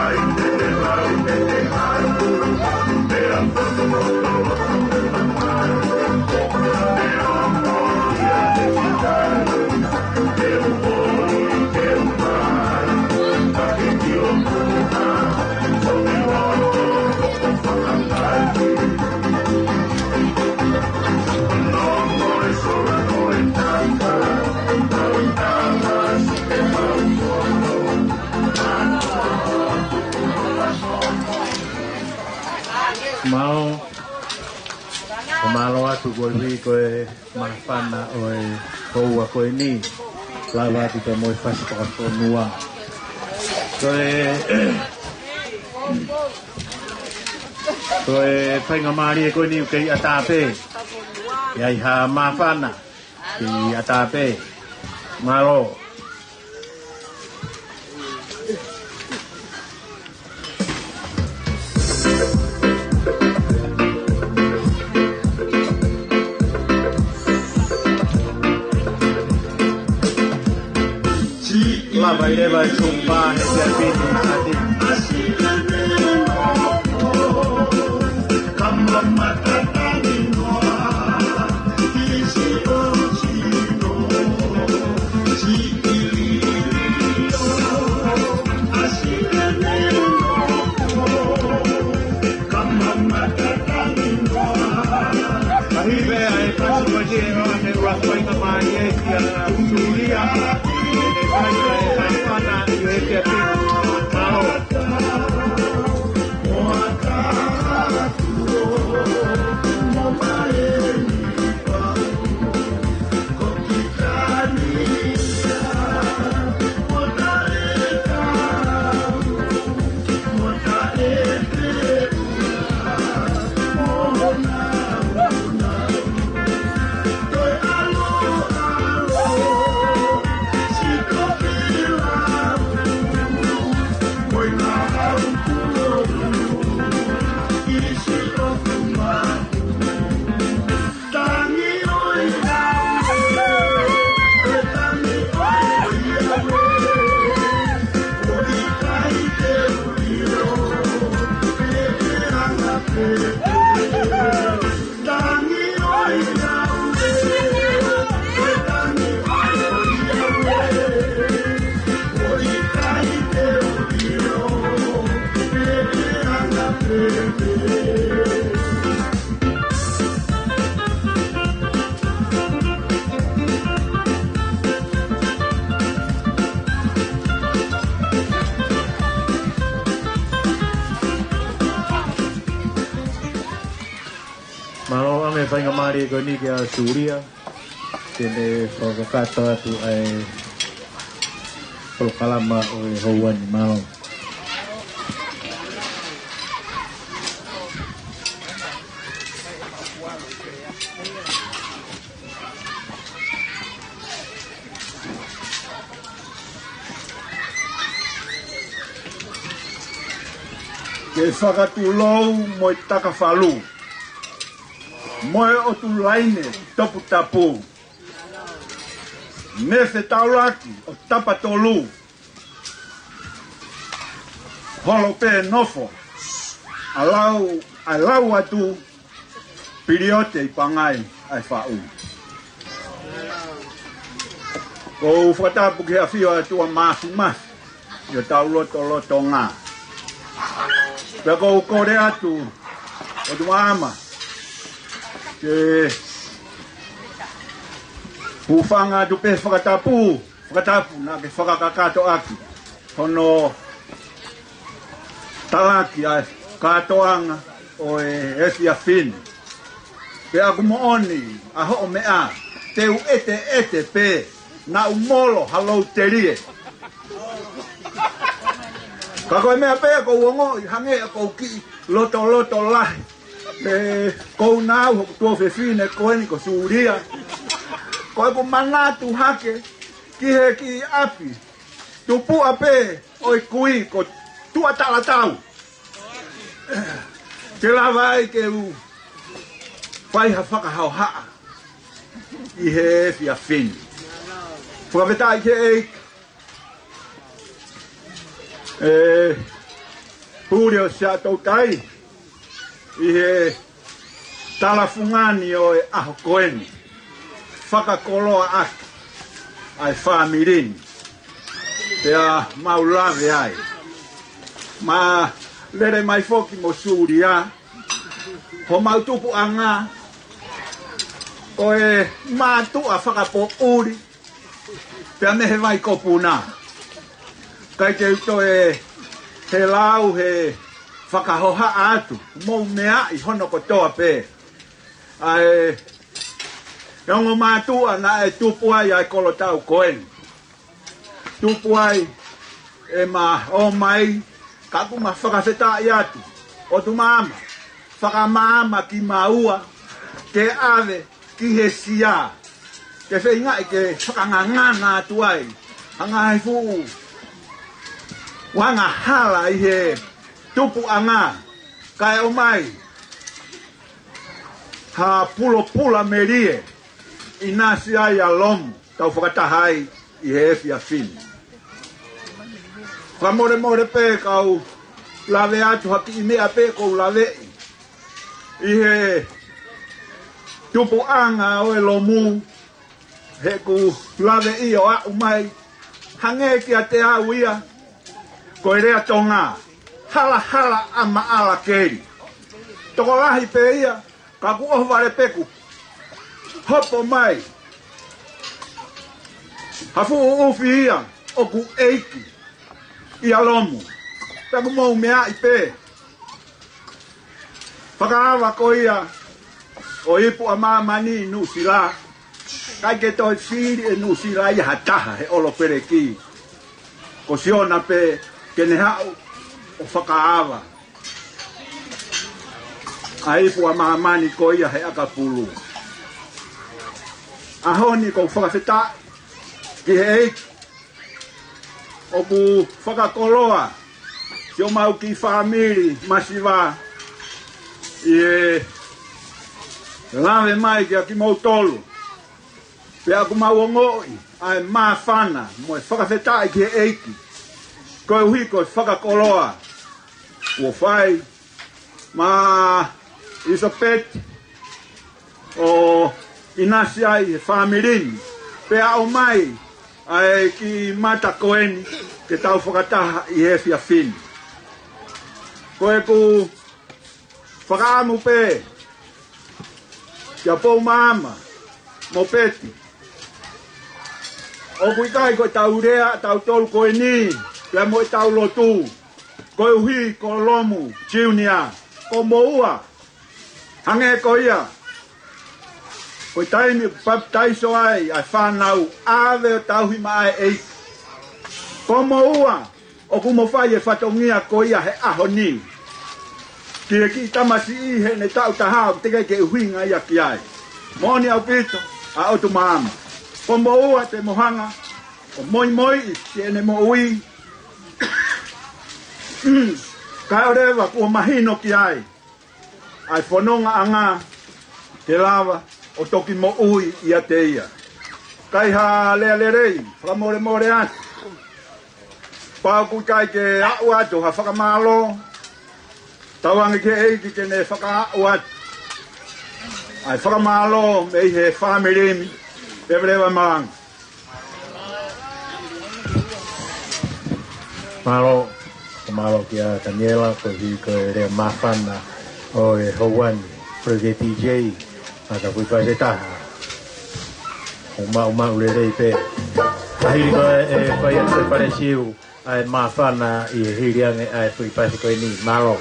[SPEAKER 5] I
[SPEAKER 3] Mau Kumalo atu koe koe mahapana oe koua koe ni lava atu te moe fasi pakatonua koe whainga maari e koe ni kei atape iai ha mahapana kei atape malo Lava leva chumba recebe whainga maari ko ni kia Suria tene whakakata atu ai Polokalama o e hauani mau ke whakatulou mo i takawhalu moe o tu laine topu tapu. Nese tauraki o tapatolu. Holo pe nofo. Alau atu piriote i pangai ai whau. Ko whatapu ki hawhio atua mafu mafu. Yo tau loto ngā. Pea ko kore atu o tu ama. Ke pufanga tu pe whakatapu na ke whakakakato aki hono talaki ai katoanga o e esi a fini pe aku mooni a ho mea teu ete pe na umolo halou terie kako mea pe ko wongo hange ko ki loto lahi ko nau to fe fine ko ni ko Suria ko ko manatu hake ki api tu pu ape oi kui ko tu atala tau te la vai ke u fai ha faka ha i he fia fin profeta ke purio sa to tai i he talafungani o e aho koeni whakakoloa aki ai whamirini pea maulave ai ma lere mai foki mo Suria ho mautupu anga o e mātua whakapo uri pea mehe vai kopuna kai te uto he lau he
[SPEAKER 5] whakahoha atu, mou mea I hono kotoa pē. Ai, Nongo mātua na e tupu ai ai kolo tau koeni. Tupu ai e ma o mai kaku ma whakawheta I atu. O tu maama, whakamaama ki maua, ke ave ki he sia. Ke whenga I ke whakanganganga atu ai. Hanga hai fuu. Wanga hala I he tupu anga. Kai o mai. Ha pulo pula merie. Inasi ai alom tau whakatahai I he efi a fini. Whamore more pe kau lawe atu haki I mea pe kou lawe I he tupu anga o e lomu he ku lawe I o a umai hange ki a te au ia ko e rea tonga hala hala ama ala keri. Toko lahi pe ia kaku ohvare peku hopo mai. Hafu ufi ia o ku eiki I alomu. Peku mou mea I pe. Whakaawa ko ia o ipu a mamani nu sila. Kai ke toi whiri e nu sila I hataha he olo pereki. Ko siona pe kene hau o whakaawa. A ipu a mamani ko ia he akapulu. Ahoni ko whakawheta ki he eiki. O ku whakakoloa si o mau ki whamiri masiwa I e lawe mai ki a ki mau tolu. Pe aku mau ngoi ai maa whana mo e whakawheta ki he eiki. Ko e uhi ko whakakoloa o whai ma iso peti o inasi ai he whamirini. Pe a o mai ai ki mata koeni ke tau whakataha I hefi a fini. Ko e ku whakaamu pe kia pou maama mo peti. O kui kai ko tau rea tau tolu koe ni pia mo e tau lotu. Ko e uhi ko lomu jiunia ko moua hange ko ia. Ko taimi baptaiso ai ai whanau ave o tauhi mai eiki. Ko moua o kumo whai e whatongia ko ia he aho ni. Ki e ki tamasi I he ne tau tahau te ke uhinga ia ki ai. Moni au pito a otu maama. Ko moua te mohanga o moi moi si ene mo ui. Kai orewa kua mahino ki ai. Ai whanonga anga te lava. O toki mo ui ia te ia. Kai ha lea le rei, whakamore more atu. Pau ku kai ke au atu ha whakamalo. Tauangi ke eiki ke ne whaka au atu. Ai whakamalo me he whamirimi. Pewerewa maanga.
[SPEAKER 3] Malo ki a Daniela ko vi ko e rea mawhana o e Hawani. Project DJ. Aka kui pae taha. Uma urerei pe. Ahiri ko e pai atu e pare siu ai mawhana I hiri ange ai kui pae koe ni maro.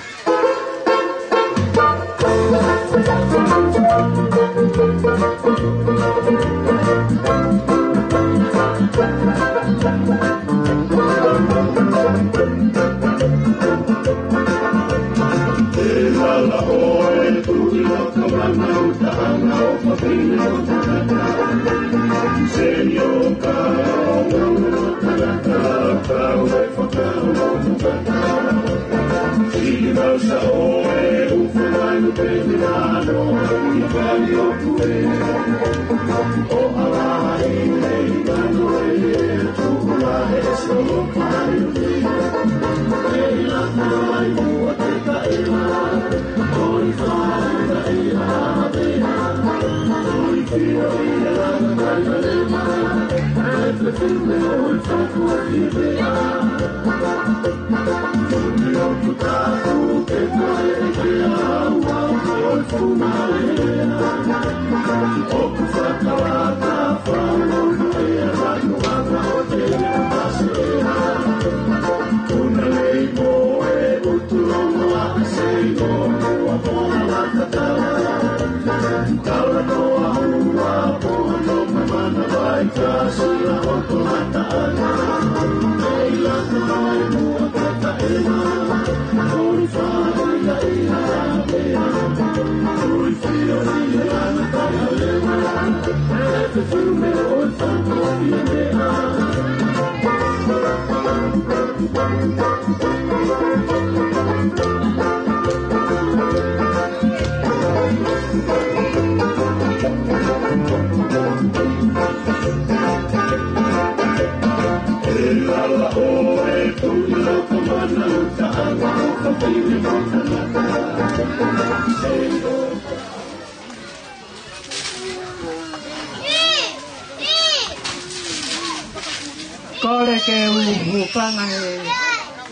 [SPEAKER 6] Kore ke ulupanga e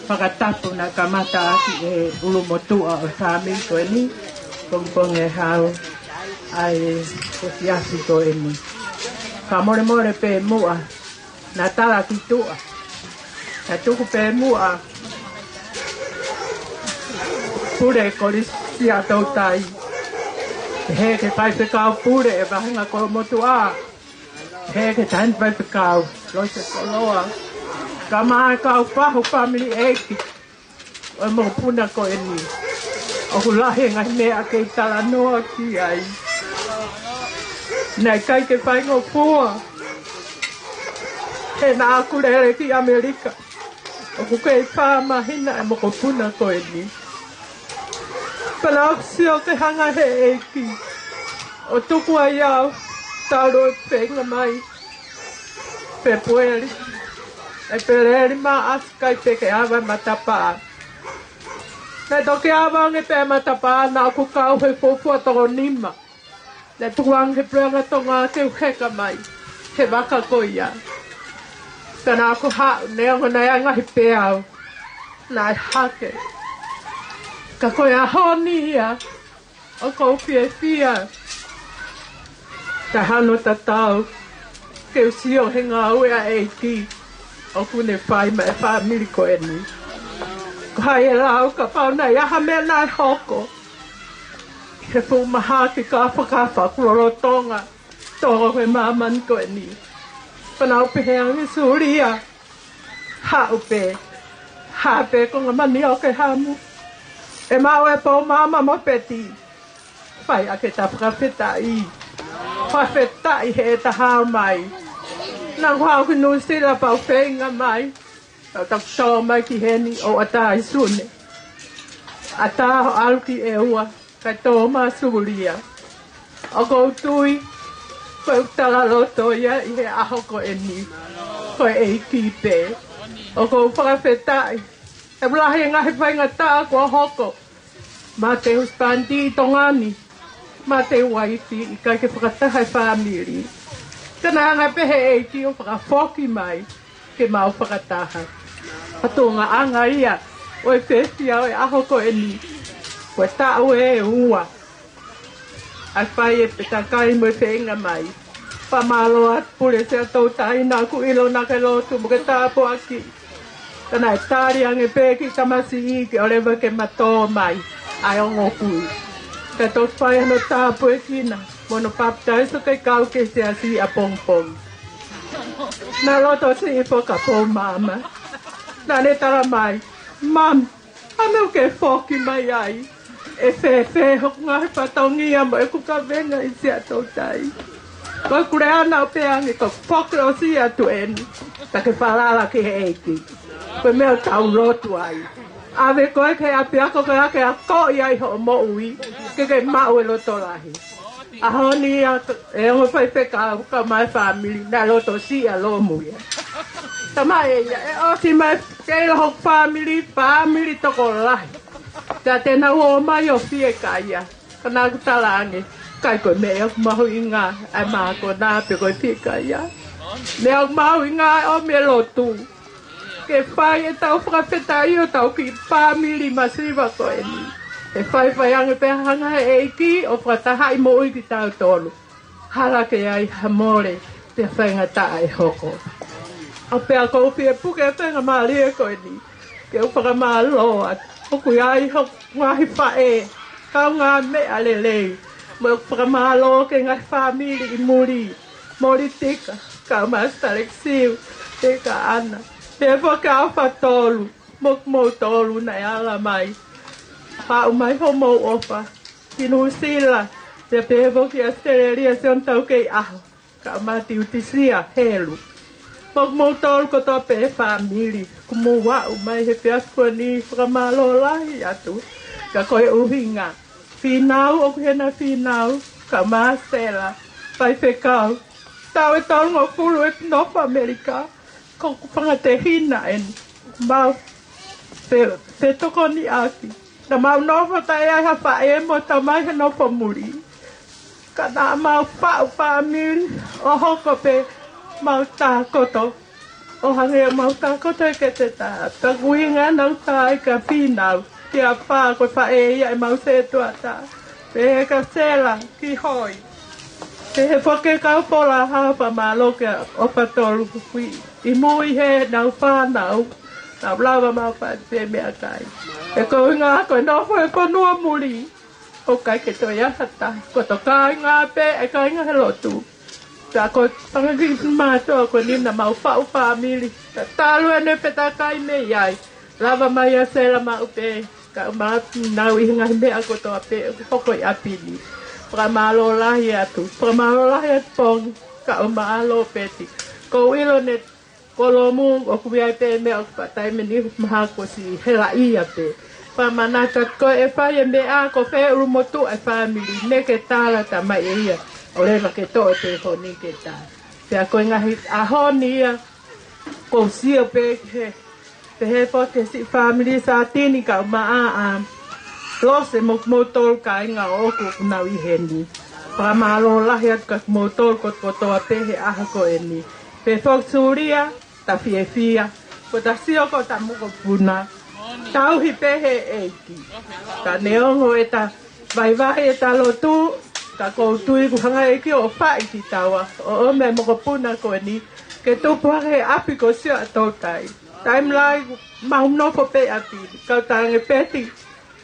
[SPEAKER 6] whakatapu na kamata aki e ulumotua o sāmi ko e ni pongpong e hao ai kosiasi ko e ni ka more more pe mua na tala ki tua na tuku pe mua pure korisia tau tai he ke pai pe kau pure e vahenga ko motua he ke tan pai pe kau loise koloa ka maa kau pahu family eki o mo puna ko e ni o hulahe ngai mea ke tala noa ki ai nei kai ke pai ngō pua he nā kurere ki Amerika o kuke i pāmahina e mo ko puna ko e ni Palaksi o te hanga he eki o tuku ai au taro e penga mai pe pueri e pereri ma askai pe ke awa matapa ne toke awa nge pe matapa na ku kau he fofua toko nima ne tukuang he preanga tonga te uheka mai he waka koia tana aku hau neonga na anga he pe au na hake ka koe a honi ia o kou fie fia ta hano ta tau ke usio he ngā ue a eiki o kune whai ma e whamiri ko e ni ko hai e lau ka pauna i aha mea nai hoko he fu maha ki ka whakawha kurorotonga tōko koe māman ko e ni whanau peheangi suria haupe hape ko ngā mani o ke hamu e mau e pō mama mo peti whai a ke ta whakawhetai whawhetai he ta hao mai nang hao ki nusira pau whenga mai tau tak tō mai ki heni o ata i sune ata ho alu ki e ua kai tō ma suria o kou tui koe utala loto ia i he aho ko e ni koe e i kipe o kou whakawhetai e mulahi ngahi whainga tā kua hoko ma te huspandi i tongani ma te waifi i kai ke whakataha e whamiri kana anga pehe e ki o whakafoki mai ke mau whakataha patunga anga ia o e whewhia o e aho ko e ni koe tāu e ua ai whai e petakai mo e whenga mai whamaloa pule se atou taina ku ilo na ke lotu mo ke tāpo aki kana e tāri ange pēki tamasi i ke olewa ke mato mai ai o ngokui. Ka tō whai ano tāpu e kina, mono paptai so kai kau ke se asi a pong pong. Nā loto se i whoka pō mama. Nā ne tara mai, mam, ameu ke whoki mai ai. E whē hok ngahi patongia mo e kuka venga i se atou tai. Koe kure ana o peangi ko whoki o si atu eni, ta ke whalala ki he eiki. Koe mea tau rotu ai. Ave koe ke api ako koe ake a koi ai ho mo ui, ke mau e loto lahi. A honi e ongo whai wheka ka mai whamiri, na loto si a lo muia. Tama e ia, e osi mai keila hok whamiri toko lahi. Tea tēnā o mai o fie ka ia, ka nā kutalange, kai koe mea mahu i ngā, ai maa ko nā pe koe fie ka ia. Mea mahu i ngā o me lotu. Ke whai e tau whakawhetai o tau ki pāmiri masiwa ko e ni. E whai ange pe hanga he eiki o whakatahai mo ui ki tau tolu. Hala ke ai hamore te whainga taa e hoko. O pea ko upi e puke e whainga maali e ko e ni. Ke upaka maaloa. Oku ai hok ngahi whae. Kau ngā mea lelei. Mo upaka maaloa ke ngai whamiri i muri. Mori tika. Kau master leksiu. Tika ana. Te whakau whatolu, mo tolu na ala mai. Pa mai ho mo ofa. Kinu sila. Te pevo ki Australia se on tau kei aho. Ka mati utisia helu. Mo tolu ko to pe family. Kumu wa mai he fiasko ni whakamalo lahi atu. Ka koe uhinga. Finau o hena finau. Ka maasela. Pai whekau. Tau e tau ngā kuru e North America. Ko kupanga te hina en. Mau. Te toko ni aki. Na mau nofa tai ai hawha e mo tau mai he nofa muri. Ka nā mau whau whamiri. O hoko pe mau tā koto. O hange mau tā koto e ke te tā. Ka kuhinga nau tā e ka pinau. Ki a pā koe wha e ia e mau se tua tā. Pe he ka sela ki hoi. Te he whake kaupola hapa malo ke o patolu kui. I mui he nau whanau. Nau lawa mau whaate mea kai. E ko ngā koe nofo e konua muri. O kai ke toi ahata. Ko to kai ngā pe e kai ngā he lotu. Tā ko pangaki mātoa ko nina mau whau whamiri. Tā tālu e ne peta kai me iai. Lava mai a sela mau pe. Ka umati nau i ngā mea ko toa pe. Hoko i apini. Pramalo lahi atu. Pramalo lahi atu pong. Ka umalo peti. Ko ilo ne kolomu o kubiai pe me o patai meni maha ko si hela ia pe. Pamanata ko e whai e mea ko whai urumotu e family. Ne ke tāla ta mai e ia. O lewa ke to e te honi ke tāla. Pea koe ngahi ahoni ia. Ko sio pe he. Te he po ke si family sa tini ka umaa a. Lose motol ka inga oku nau i heni. Pramalo lahi atu ka motol ko toa pe he aha ko e ni. Pe fok suria. Ta fia. Ko ta sio ko ta muko puna. Tau hi pehe eiki. Ta neongo e ta vai e ta lotu. Ta koutui ku hanga eki o wha i ki tawa. O me muko puna ko ni. Ke tupu hanga he api ko sio atokai. Time lai maum no po pe api. Kau tange peti.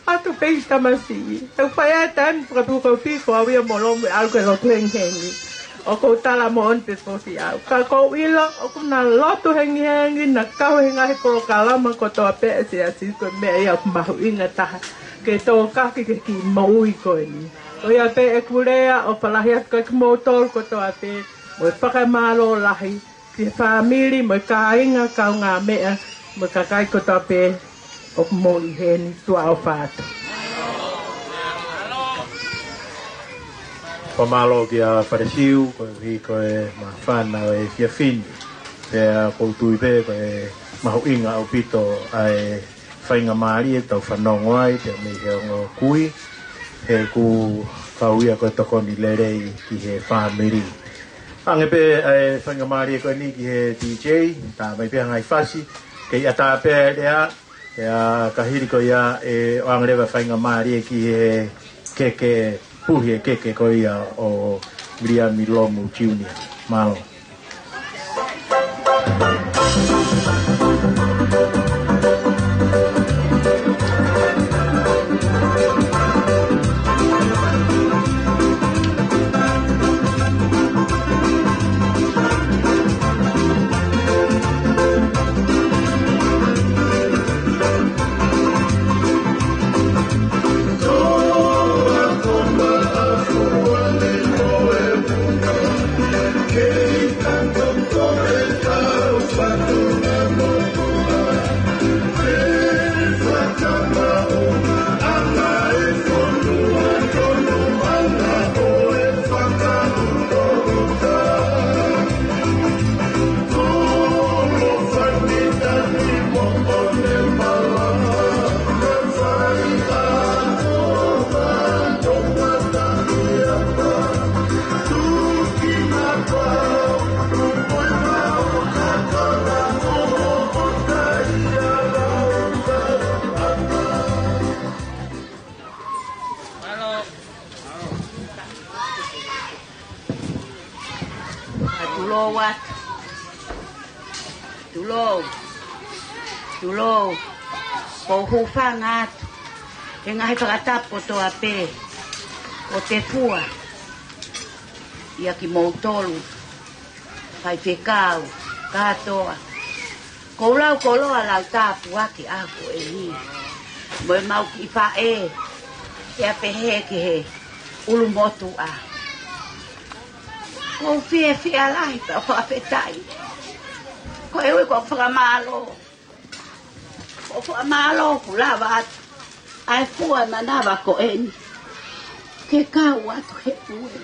[SPEAKER 6] Atu pe i tamasi. Tau whai e tan prapu ko fiko awia molongu e alko e lotu hengi. O ko tala mo on te posi au. Ka ko ilo, o ko na lotu hengi na kau henga he koro kalama ko toa pe e se asi ko mea ia mahu inga taha. Ke tō kaki ke ki maui ko e ni. O ia pe e kurea o palahi atu ka ki motol ko toa pe. Mo e whakamalo lahi. Ki whamiri mo e ka inga kau ngā mea. Mo ka kai ko toa pe. O mo i heni tua o whātu.
[SPEAKER 3] Pamalo ki a wharesiu, ko e mawhana e fia fini. Pea koutui pe, ko e mahu inga o pito ai whainga maari e tau whanongo ai, te me he ongo kui. He ku kauia ko e tokoni lerei ki he whamiri. Ange pe e whainga maari e ko ni ki he DJ, ta mai pia ngai whasi. Kei ata pe rea, e a kahiri ko ia e o angrewa whainga maari e ki he keke puhi e keke ko ia o Brian Milomu Junior. Malo.
[SPEAKER 7] Tulo, po hufangat, e ngahi whakatapo toa pe, o te fua, ia ki mautolu, pai whekau, katoa, Ko lau koloa lau tāpu ake ako e ni. Moe mau ki wha e. Kia pehe ke he ulu motu a. Ko fie lahi pa whaapetai. Ko ewe ko whakamalo. Ko whakamalo ku lawa atu. Ai fua manawa ko eni. Ke kau atu he pue.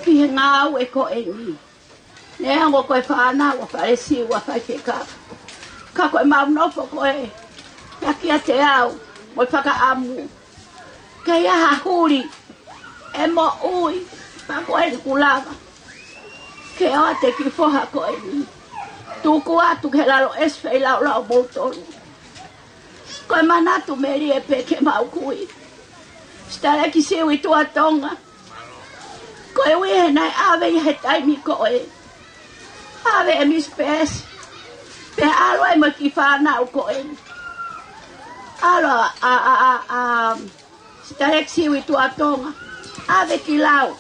[SPEAKER 7] Fie ngau e ko eni. Ne ango koe whanau a wharesi ua whai ke ka. Ka koe maunofo koe. Ka kia te au. Moi whaka amu. Ka ia hahuri. E mo ui. Pa koe ni kulawa. Ke oa te ki foha koe ni. Tuku atu ke lalo eswei lau lau moutonu. Koe manatu meri e pe ke mau kui. Stare ki siwi tua tonga. Koe wihe nai awe i he taimi koe. Awe e mispesi. Pe alo e mo ki whanau koe. Alo stare ki siwi tua tonga. Awe ki lau.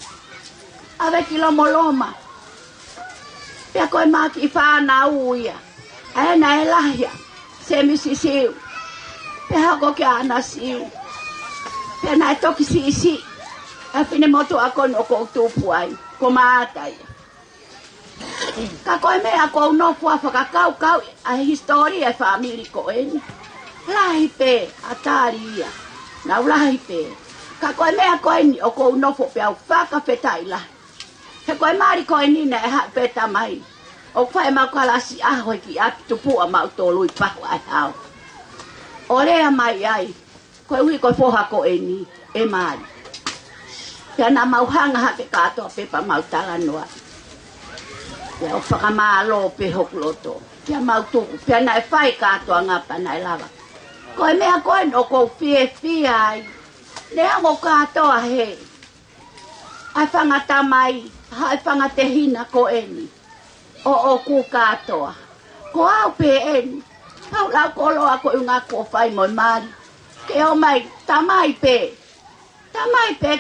[SPEAKER 7] Awe ki lomoloma. Pea koe maa ki whanau uia. Aena e lahia. Se misi siu. Pea hako ki ana siu. Pea nai toki si. E whine motu a kono ko tupu ai. Ko maatai. Ka koe mea ko unofu a whakakau kau. A historia e whamiri ko eni. Lahi pe. Atari ia. Nau lahi pe. Ka koe mea koe ni o ko unofu pe au whaka petai lahi. He koe maari koe nina e hae peta mai. O whae mau kalasi aho ki atu tupua mau tōlui pahu ai hao. O rea mai ai. Koe ui koe foha koe ni. E maari. Pea na mau hanga hake katoa pepa mau talanoa. Pea o whakamalo pe hokuloto. Pea mau tuku. Pea na e whae katoa ngapa na e lava. Koe mea koe no kou fie ai. Nea ngo katoa he. Ai whangata mai. Hai whangate hina ko eni. O ku katoa. Ko au pe eni. Hau lau koloa ko unga ko whai moi mari. Ke o mai tamai pe. Tamai pe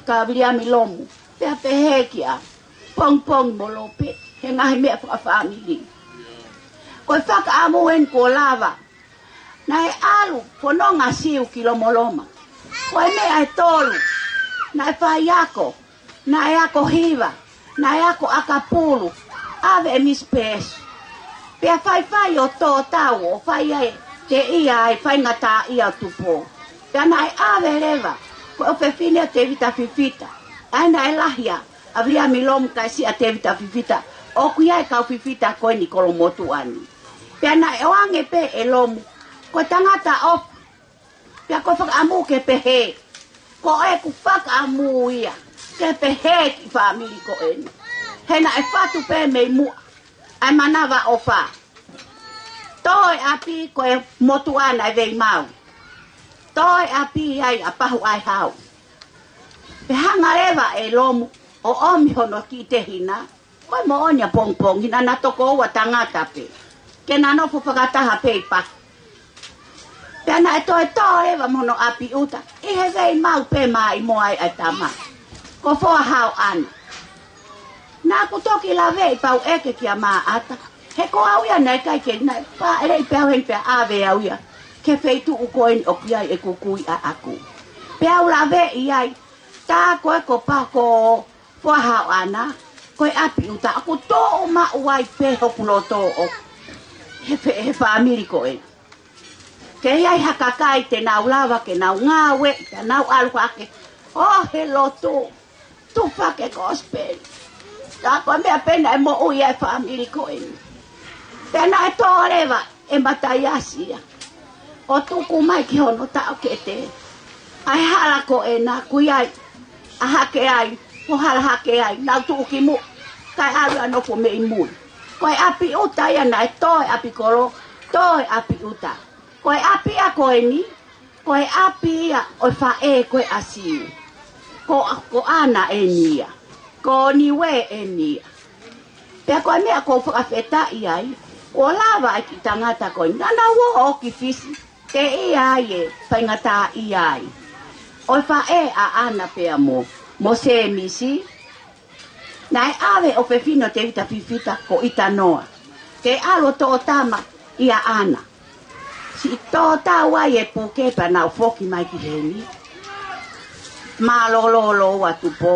[SPEAKER 7] ka viliami lomu. Pea pe hekia. Pong molo pe. He ngahi mea whakawhamiri. Koe whaka amu en ko lava. Nai alu pononga siu ki lomoloma. Koe mea e tolu. Nai whai ako. Nai ako hiva. Nai ako akapulu. Ave e mispesu. Pea whai o tō tau o whai ai te ia ai whai ngata ia tupo. Pea nai ave rewa. Koe o whewhine o te vita fifita. Ai nai lahia. Avria milomu kai si a te vita fifita. O kuia e kau fifita koe ni kolomotu ani. Pea nai oange pe e lomu. Koe tangata of. Pea koe whakamu ke pehe. Koe ku whakamu ia. Ke pehe ki whamiri ko eni. Hena e whatu pe mei mua. Ai manawa o wha. Toi api koe motu ana e vei mau. Toi api ai a pahu ai hau. Pe hanga rewa e lomu. O omi hono ki te hina. Koe mo onia pong hina na toko ua tangata pe. Ke na nofu whakataha pe pa. Pe na e toi rewa mono api uta. I he vei mau pe mai mo ai ai tama. Ko foa hau ana. Nā ku toki la vei pau eke kia maa ata. He ko au ia nei kai ke nai. Pa erei pēu hen pēu āwe au ia. Ke feitu u koeni o kiai e kukui a aku. Pēu la vei ai. Tā koe ko pa ko foa hau ana. Koe api uta. Aku tō o ma uai pēho kulo tō o. He whamiri koe. Ke iai hakakai te nau lava ke nau ngāwe. Te nau alu ake. Oh he loto. Tu whake gospel. Tā koe mea pena e mo ui e whamiri koe. Pena e tōrewa e matai asia. O tuku mai ki hono tau ke te. Ai hala koe nā kui ai. A hake ai. O hala hake ai. Nau tuki mu. Kai alu anofo me i mui. Koe api uta ia nai toe api koro. Toe api uta. Koe api a koe ni. Koe api ia o whae koe asiu. Ko ana e nia. Ko niwe e nia. Pea koe mea ko whakawheta iai. O lava e ki tangata koe. Nana wo o ki fisi. Te iai e whaingata iai. O whae a ana pea mo. Mo se misi. Nai awe o whewhino te vita fifita ko ita noa. ke alo to tama ia ana si to ta wa e puke pa na foki mai ki heni malolo wa tupo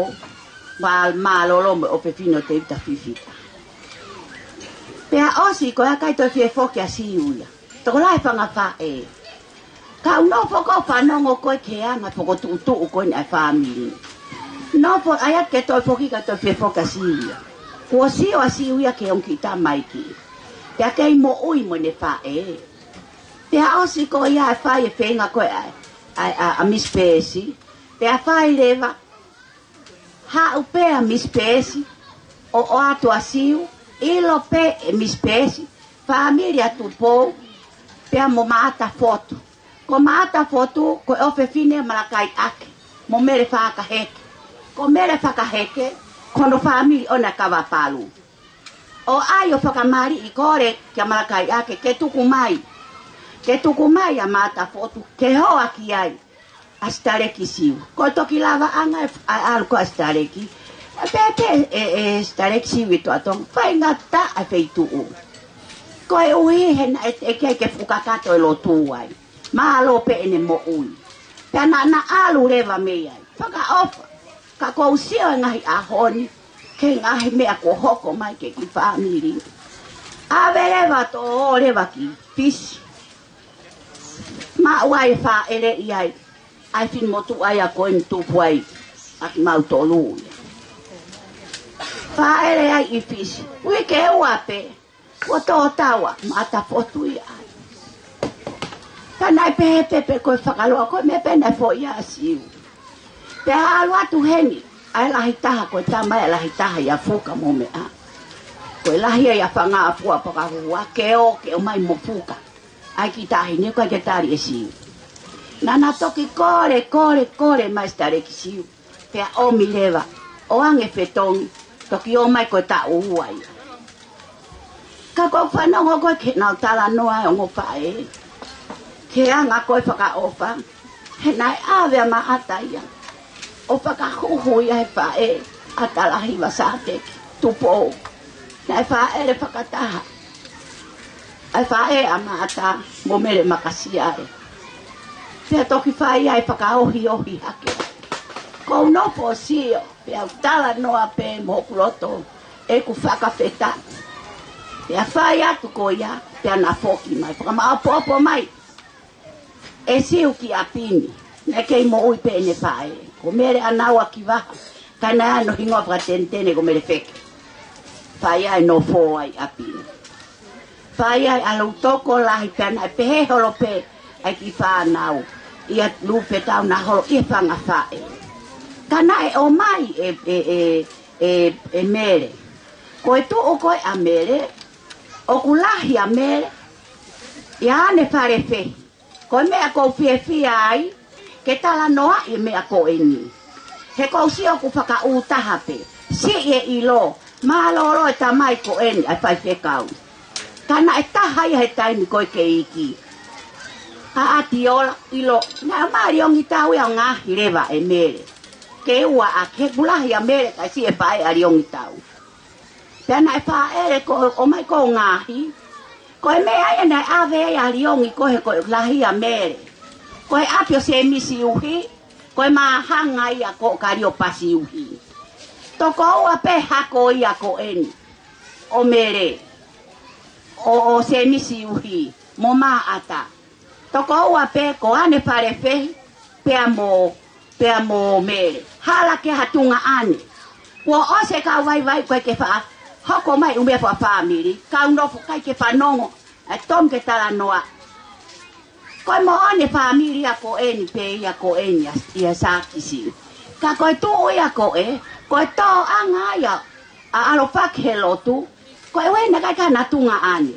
[SPEAKER 7] wal malolo me o pepino te ta fifita pe a osi ko kai to fie foki asi uia to lai fa nga fa e ka no foko fa no ngo ko ke anga foko tu ko ni family no po aya ke to foki ka to fie foki asi uia ko si o asi uia ke on kita mai ki pe a kai mo ui mo ne fa e pe a osi ko ia fa e fe nga ko a mispesi pe a fa leva ha upe a mispesi o ato asiu ilo pe mispesi família tu po pe mo mata foto ko mata foto ko ofe fine malakai ake mo mere fa ka heke ko mere fa ka heke kono família ona kava palu o ayo fa ka mari ikore ke malakai ake ke tukumai a mata foto ke ho aki ai astareki siu ko toki lava anga alko astareki pepe stareki siu to atong fai ngata a feitu ko e ui hen e ke fukakato e lo tuai ma lo pe ene mo ui pe na alu leva mea faka ofa ka ko usio ngai a honi ke ngai mea ko hoko mai ke ki family aveleva to leva ki pisi ma wai fa ele iai ai fin motu ai a ko en tu puai ak mau to lu fa ele ai i pisi ui ke wape o to tawa mata fotu ia tanai pepe ko fakalo ko me pena fo ia siu pe alwa tu heni ai la hita ko tama la hita ya fuka mo me a ko la ya fanga apu apa ka wa ke o mai mo fuka ai kita ni ko ke tari siu nana toki kore mai stare ki siu pe o mi leva o ange fetong toki o mai ko ta uai ka ko fa no ko ke na tala no ai ngo fa e ke anga ko fa ka ofa he nai ave ma ataia o fa ka hu ya fa e atala hi va sa te tu po nai fa e fa ka ta ai fa e ama ata mo mere makasia e te toki fa ia fa ka ohi hake ko no po sio pe tala no ape mo ploto e ku fa ka feta ya faya tu koya pe na foki mai pa ma popo mai e siu ki apini ne ke mo ui pe ne pai ko mere ana wa ki va kana no hingo pra tentene ko mere fek faya no fo ai apini faya alo toko la pe na pe holo pe ai ki fa nau ia lu pe tau na holo e fa nga fa kana e o mai e mere ko tu o ko a mere o kulahi a mere ia ne fare fe ko mea ko fie ai ke tala noa i mea ko eni he ko si o ku whaka utaha pe si e ilo ma loro e tamai ko eni ai fai fe kau kana e taha ia he taimi ko ke iki a atiola ilo na mari ongi tau ia ngahi lewa e mere ke ua a ke kulahi a mere kai si e fai ari ongi tau pena e fa ere ko o mai ko ngahi ko e mea e nei ave ya liongi ko he ko lahi a mere ko e apio se misi uhi ko e mahanga ia ko kario pasi uhi to ko ua pe hako ia ko eni o mere o se misi uhi mo ma ata to ko ua pe ko ane fare fe pe amo mere hala ke hatunga ane ko o se ka vai ko ke fa hoko mai umea fa family ka uno fo kai ke fanongo e tom ke tala noa ko mo ane family ya ko eni pe ya ko eni ya sa kisi ka ko tu ya ko ko to anga ya a alo fa ke lotu ko e wena ka na tunga ane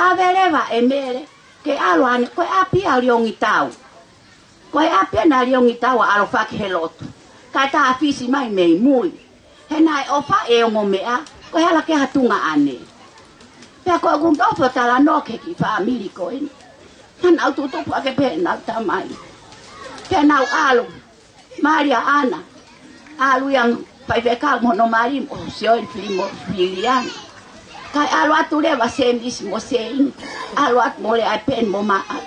[SPEAKER 7] a veleva e mere ke alo ane ko api a liongi tau ko api na liongi tau alo fa ke lotu ka ta afisi mai mei mui he nai ofa e o mea ko hala ke hatunga ane pe ko gundo fo tala no ke ki family ko en han auto to pa ke pe na tamai pe na alu Maria Ana alu yang pai fe ka mo no mari o sio il primo filian Kai alo atu lewa se misi mo se in. Alo atu mo le ai pen mo maa.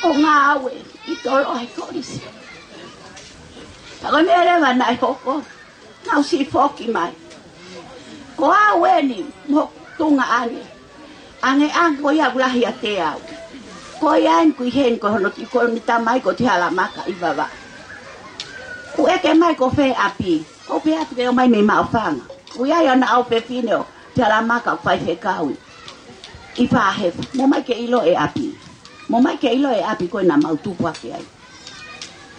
[SPEAKER 7] O ngā awe i tolo ai korisi. Tako me lewa nai hoko. Nau si foki mai. Ko awe ni mo tunga ane. Ange ko ia gulahi a te au. Ko ia en kui hen ko hono ki ko ni tamai ko te hala maka i wawa. Ku eke mai ko fe api. Ko pe atu ke o mai me maofanga. Ku ia ia na au pe fineo. Te hala maka fai fe kaui. I pahefa. Mo mai ke ilo e api. Mo mai ke ilo e api ko na mautupu ake ai.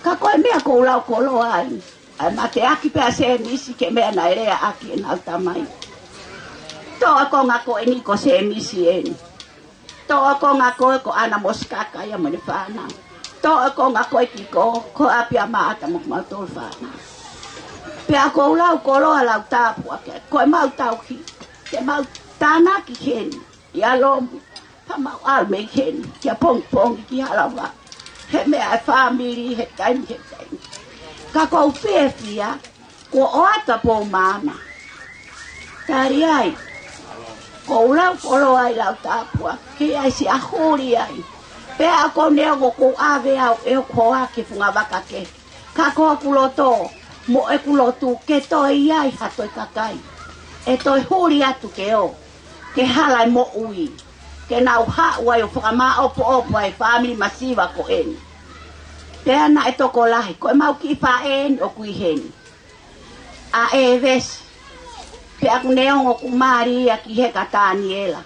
[SPEAKER 7] Ka koe mea ko ulau kolo ai. Ai mate aki pe a se misi ke mea na erea aki e nau tamai. Toa ko ngā koe ni ko se misi eni. Toa ko ngā koe ko ana moskaka ia mene whanau. Toa ko ngā koe ki ko api a maata mo mautol whanau. Pea ko ulau kolo a lau tāpu ake. Koe mau tau ki. Te mau tāna ki keni. Ia lomu. Pa mau alme keni. Kia pong ki halawa. He mea e family, he taimi, he taimi. Ka kou whiawhia, ko oata po mama. Tari ai, ko ulau kolo ai lau tāpua, ki ai si ahuri ai. Pea ko nea ko ave au e ko ake funga waka ke. Ka ko kuloto, mo e kulotu, ke toi ai hatoi kakai. E toi huri atu ke o, ke halai mo ui. Ke nau hawai o whakama opo ai family masiva ko eni. Pea na e toko lahi, ko e mau ki wha eni o kui heni. A e vesi. Pea ku neongo ku maari a ki he katani ela.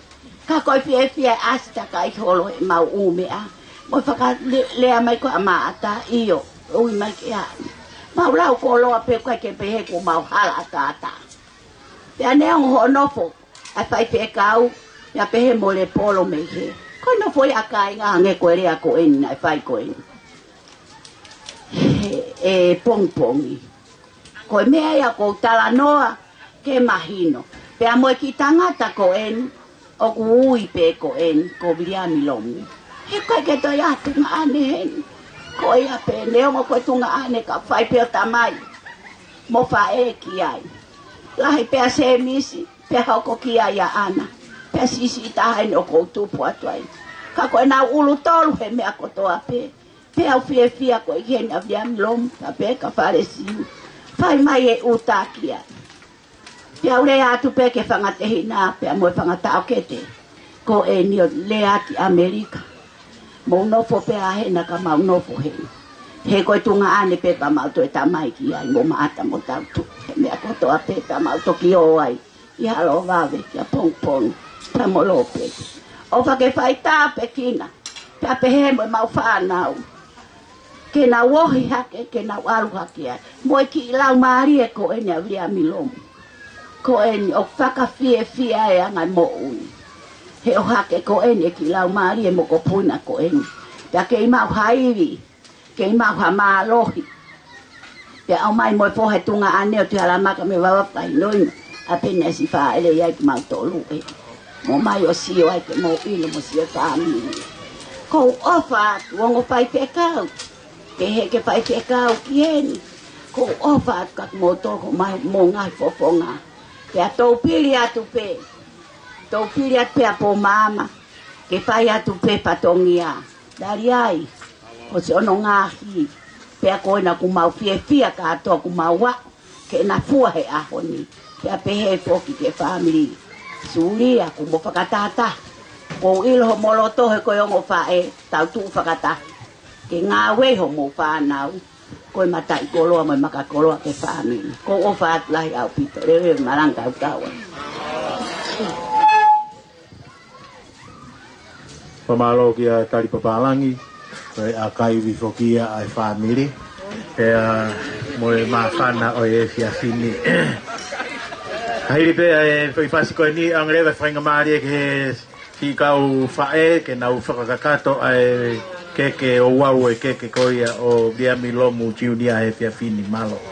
[SPEAKER 7] Ka koe fie asita ka i holo e mau umea. Mo whaka lea mai ko a maata iyo, ui mai ke ani. Mau lau ko loa pe koe ke pehe ku mau hala tata. Pea neongo ho nofo, a whai pe kau. Ya pehe mo le polo me he. Ko no foi a kai nga nge ko rea ko eni na fai ko eni. E pongpongi. Ko mea ya ko tala noa ke mahino. Pe mo ki tangata ko eni o ku ui pe ko eni ko biliami lomu. He ko ke to ya tu ane hen. Ko ia pe neo mo ko tu ane ka fai pe tamai. Mo fa e ki ai. Lahi pe se misi pe ha ko ki ai ana. Pea sisi taha ni o koutupu atu ai. Ka koe nau ulu tolu he mea kotoa pe. Pea u fia koe heni a viami lomu. Ka pe ka whare siu. Whai mai e utaki ai. Pea u lea atu pe ke whangatehi nā. Pea moe whangatao kete. Ko e ni o lea ki Amerika. Mau nofo pea hena ka mau nofo heni. He koe tunga ane pe pa mau toe tamai ki ai. Mo maata mo tautu. He mea kotoa pe pa mau toki o ai. I halo wawe kia pong. Tamo lope. O whake whai tāpe kina. Pea pehe mo mau whanau. Ke na wohi hake, ke na waru hake ai. Moe ki lau maari e ko ene a via milomu. Ko ene o whaka fie e angai mo ui. He o hake ko ene ki lau maari e mo ko puna ko ene. Pea ke i mau haiwi. Ke i mau ha maa lohi. Pea au mai moe pohe tunga ane o te halamaka me wawapai noina. A pene si wha ele iai ki mau tolu e. Mo mai o sio ai ke mo ilo mo sio family. Ko ofa wongo pai pekau. Ke he ke pai pekau ki heni. Ko ofa ka mo toko mai mo ngai fofonga. Ke a tau pili atu pe. Tau pili atu pe a po mama. Ke pai atu pe patongia. Dari ai. Ko se ono ngahi. Pe a koe na ku mau fia ka ato ku mau wa. Ke na fua he ahoni. Pe a pehe foki ke family. Suri aku mo whakatata. Ko ilo ho moloto he koe ongo whae. Tau tu whakata. Ke ngā wei ho mo whanau. Koe matai koloa mo maka koloa ke whanau. Ko o whaat lahi au pito. Rewe maranga au tawa.
[SPEAKER 3] Pamalo ki a tari papalangi. Koe a kai wifokia ai whamiri. Pea moe mawhana o e fiafini. Hairi pe e whaipasi koe ni ang rewa whainga maari e ke si kau whae ke nau whakakato ai keke o wau e keke koia o biami lomu tiunia e fiafini malo.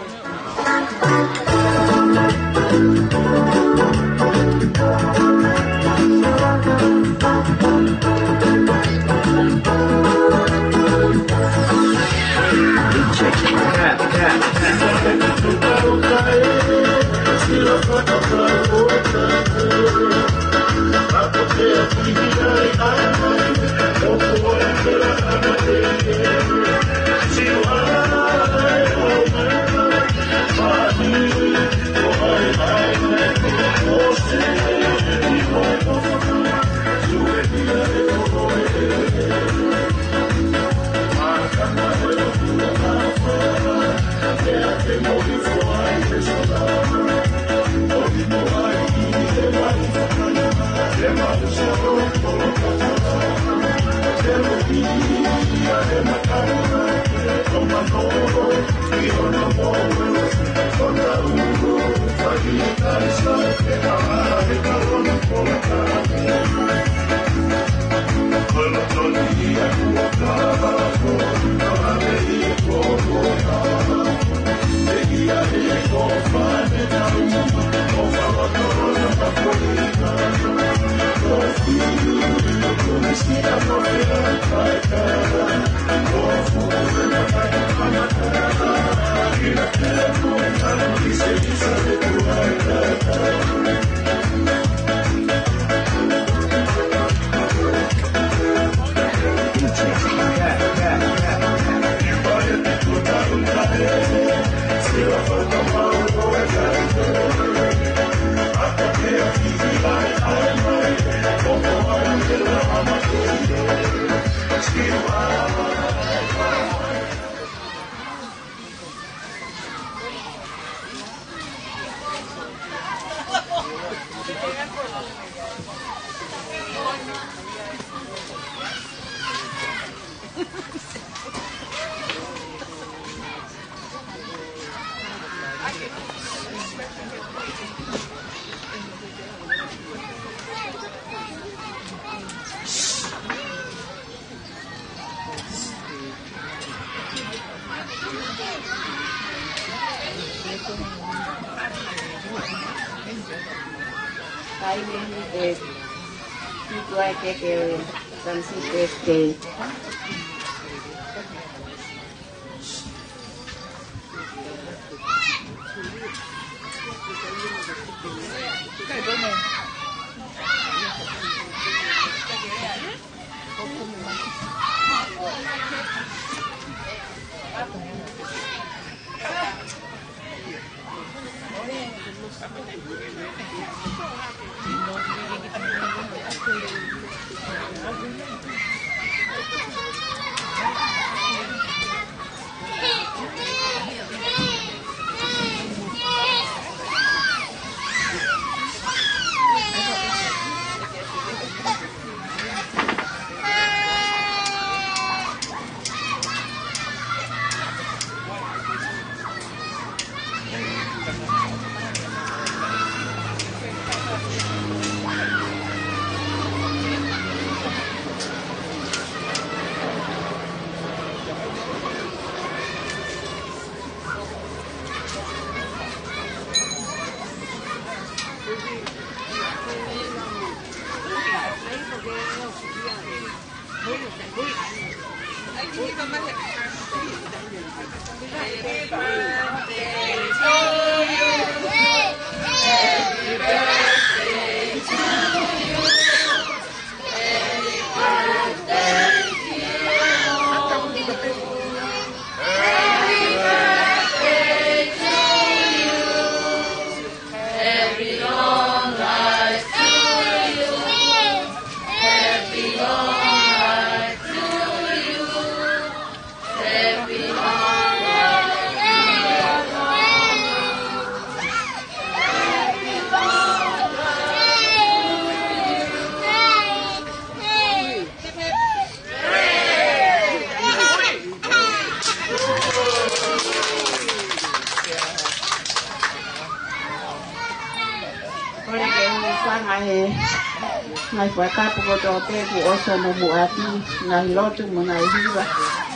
[SPEAKER 7] ngai whakapu ko tō tēku oso mo muati, ngai lotu mo ngai hiwa,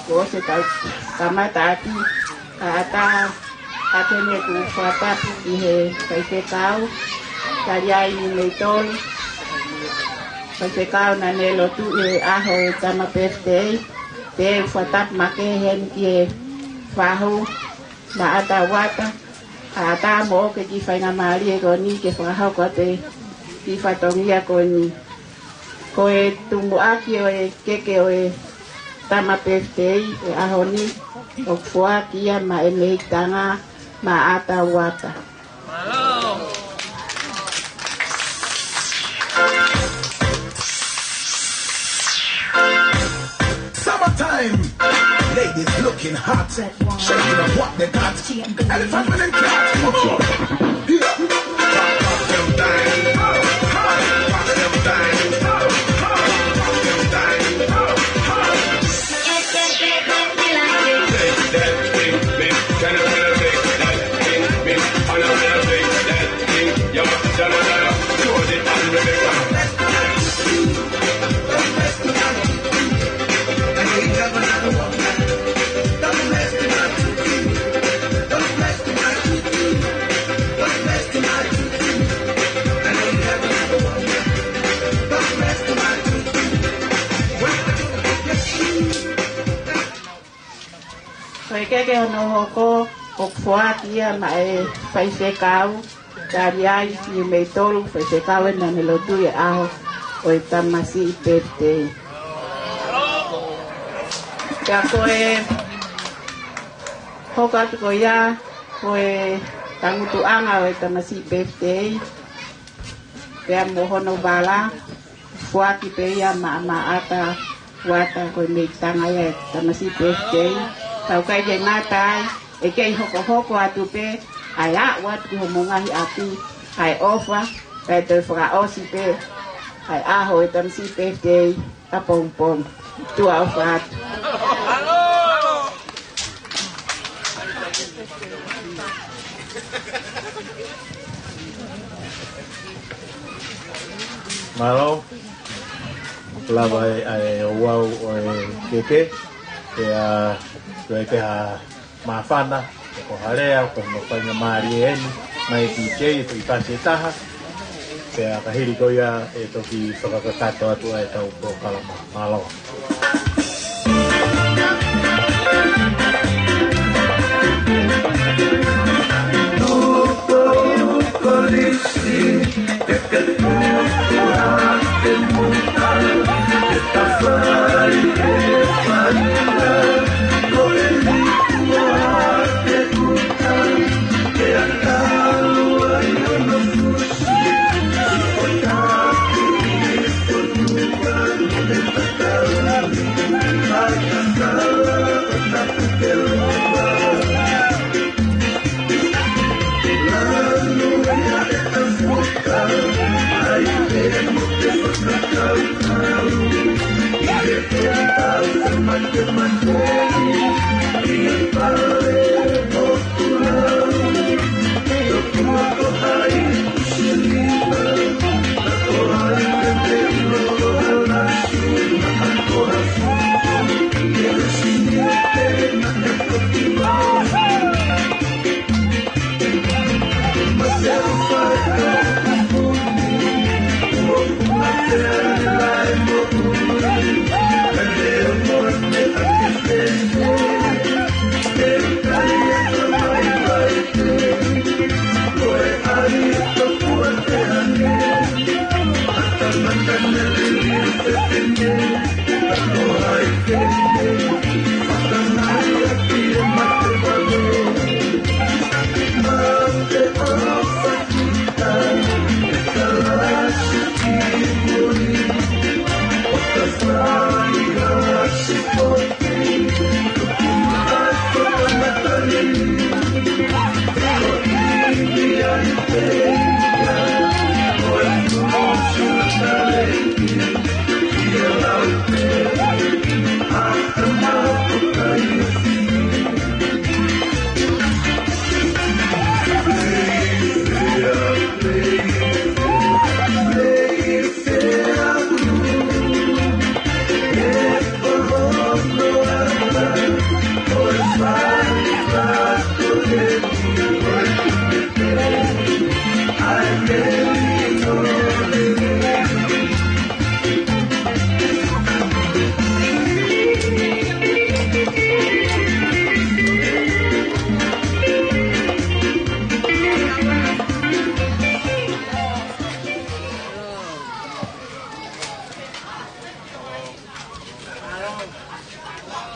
[SPEAKER 7] ko ose kamata ati, ka ata atene ku whakapu ki he kaise kau, kariai ni mei tolu, kaise kau na ne lotu e aho e tama birthday, te whakapu make hen ki he whahu, ma ata wata, ka ata mo ke ki whainga maari e ko ni ke whakahau ko te ki whatongia ko ni. Ko e tumu aki o e keke o e tama birthday e aho ni o kua kia ma e mei tanga ma ata wata.
[SPEAKER 8] Summertime, ladies looking hot, shaking up what they got. Elephant with them cat, come on. Yeah. Rock them down, rock them down.
[SPEAKER 7] Koe keke hono hoko o fuatia ma e whaise kau. Tari ai si mei tolu whaise kau e nane lotu e aho o e tamasi I birthday. Kia koe hoka tuko ia koe tangutu anga o e tamasi birthday. Pea mohono bala fuati pe ia ma ata wata koe mei tanga ia e tamasi birthday. Tau kai ke ngatai e kei hoko atu pe ai a watu homongahi atu ai ofa e te whakaosi pe ai aho e tamasi birthday a pong tua ofa atu.
[SPEAKER 3] Malo lava ai wau o keke e a te ha mafana ko harea ko no painga mari eni mai DJ to ipase taha se a kahiri ko ia e toki whakakatato atu ai tau po kalama malo.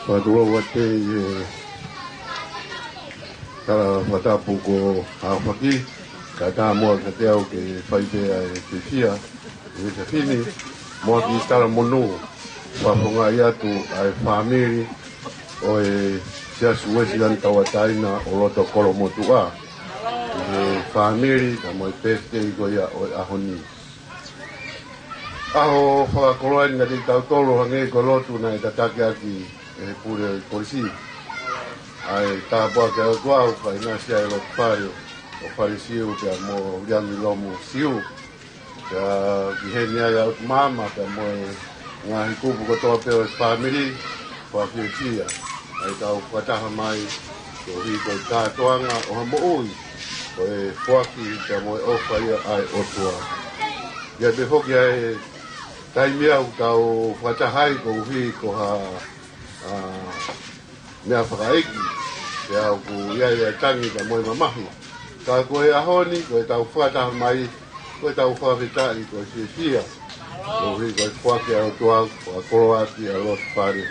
[SPEAKER 2] Padua wate kala watapu ko hawhaki kata mua ka te au ke whaite ai te fia e te whini mua ki tala monu whaponga i atu ai whamiri o e siasu wesi an tawataina o loto kolo motua e whamiri ka mo i peste i goia o ahoni aho whakakoloa nga te tau tolo hange ko lotu na e tatake aki e pure polisi ai tāpua ke au tuau kai nā sia e lotu whaio o whare siu kia mo riangi lomu siu kia ki heni ai au mama kia mo e ngahi kupu kotoa peo e whamiri whawhio sia ai tau whataha mai ko hiko i kātoanga o hamo ui o e whaki kia mo e ofa ia ai otua ia te hoki ai taimi au tau whatahai ko uhi ko ha mea whakaeki Ia ku ia tangi ka moi mamahi. Ka koe ahoni, koe tau whataha mai, koe tau whawhitai, koe fia. Ko hi koe whake au tuau, koe koroati a lot whare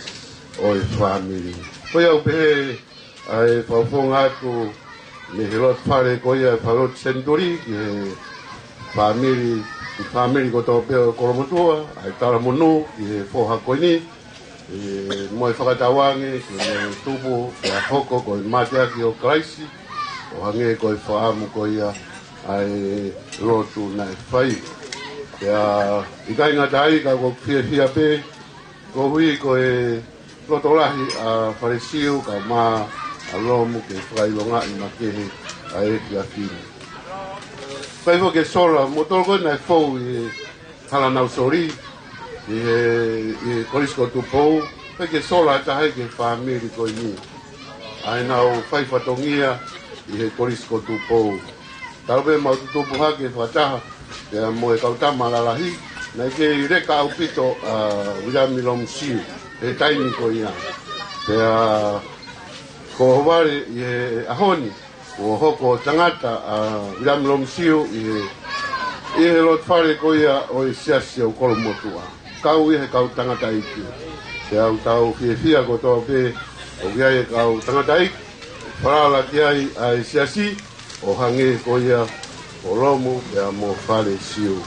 [SPEAKER 2] o e whamiri. Koe au pehe ai whauwhonga atu me he lot whare koe ai wharot sendori, ki he whamiri ko tau peo koromotua, ai tara monu, ki he whoha koe ni, moi whakatawange, ki he tupu, ki a hoko koe mateaki o kraisi, o hange koe whaamu koe ia ai rotu nai whai. Ia ikai ngā tai ka ko fia pe, ko hui koe lotolahi a wharesiu ka mā a lomu ke whakailonga i makehe a e fia fina. Whai fo ke sola, mo tolo koe nai fau i halanau sori, i korisko tupou, whai ke sola tahai ke whamiri koe ni. Ai nau whai whatongia i he korisko tupou. Taupe mau tutupu hake whataha, Ia moe kautama lalahi, nei ke reka au pito William Lomsiu, e taimi ko ia. Ia ko hawari i ahoni, ko hoko tangata William Lomsiu i he lot whare ko ia o i siasi au kolomotua. Kau i he kau tangata iki. Ia au tau fia ko toa pe, o kia e kau tangata iki, wharala ki ai a siasi, o hange ko ia o lomu ia mo whare siu.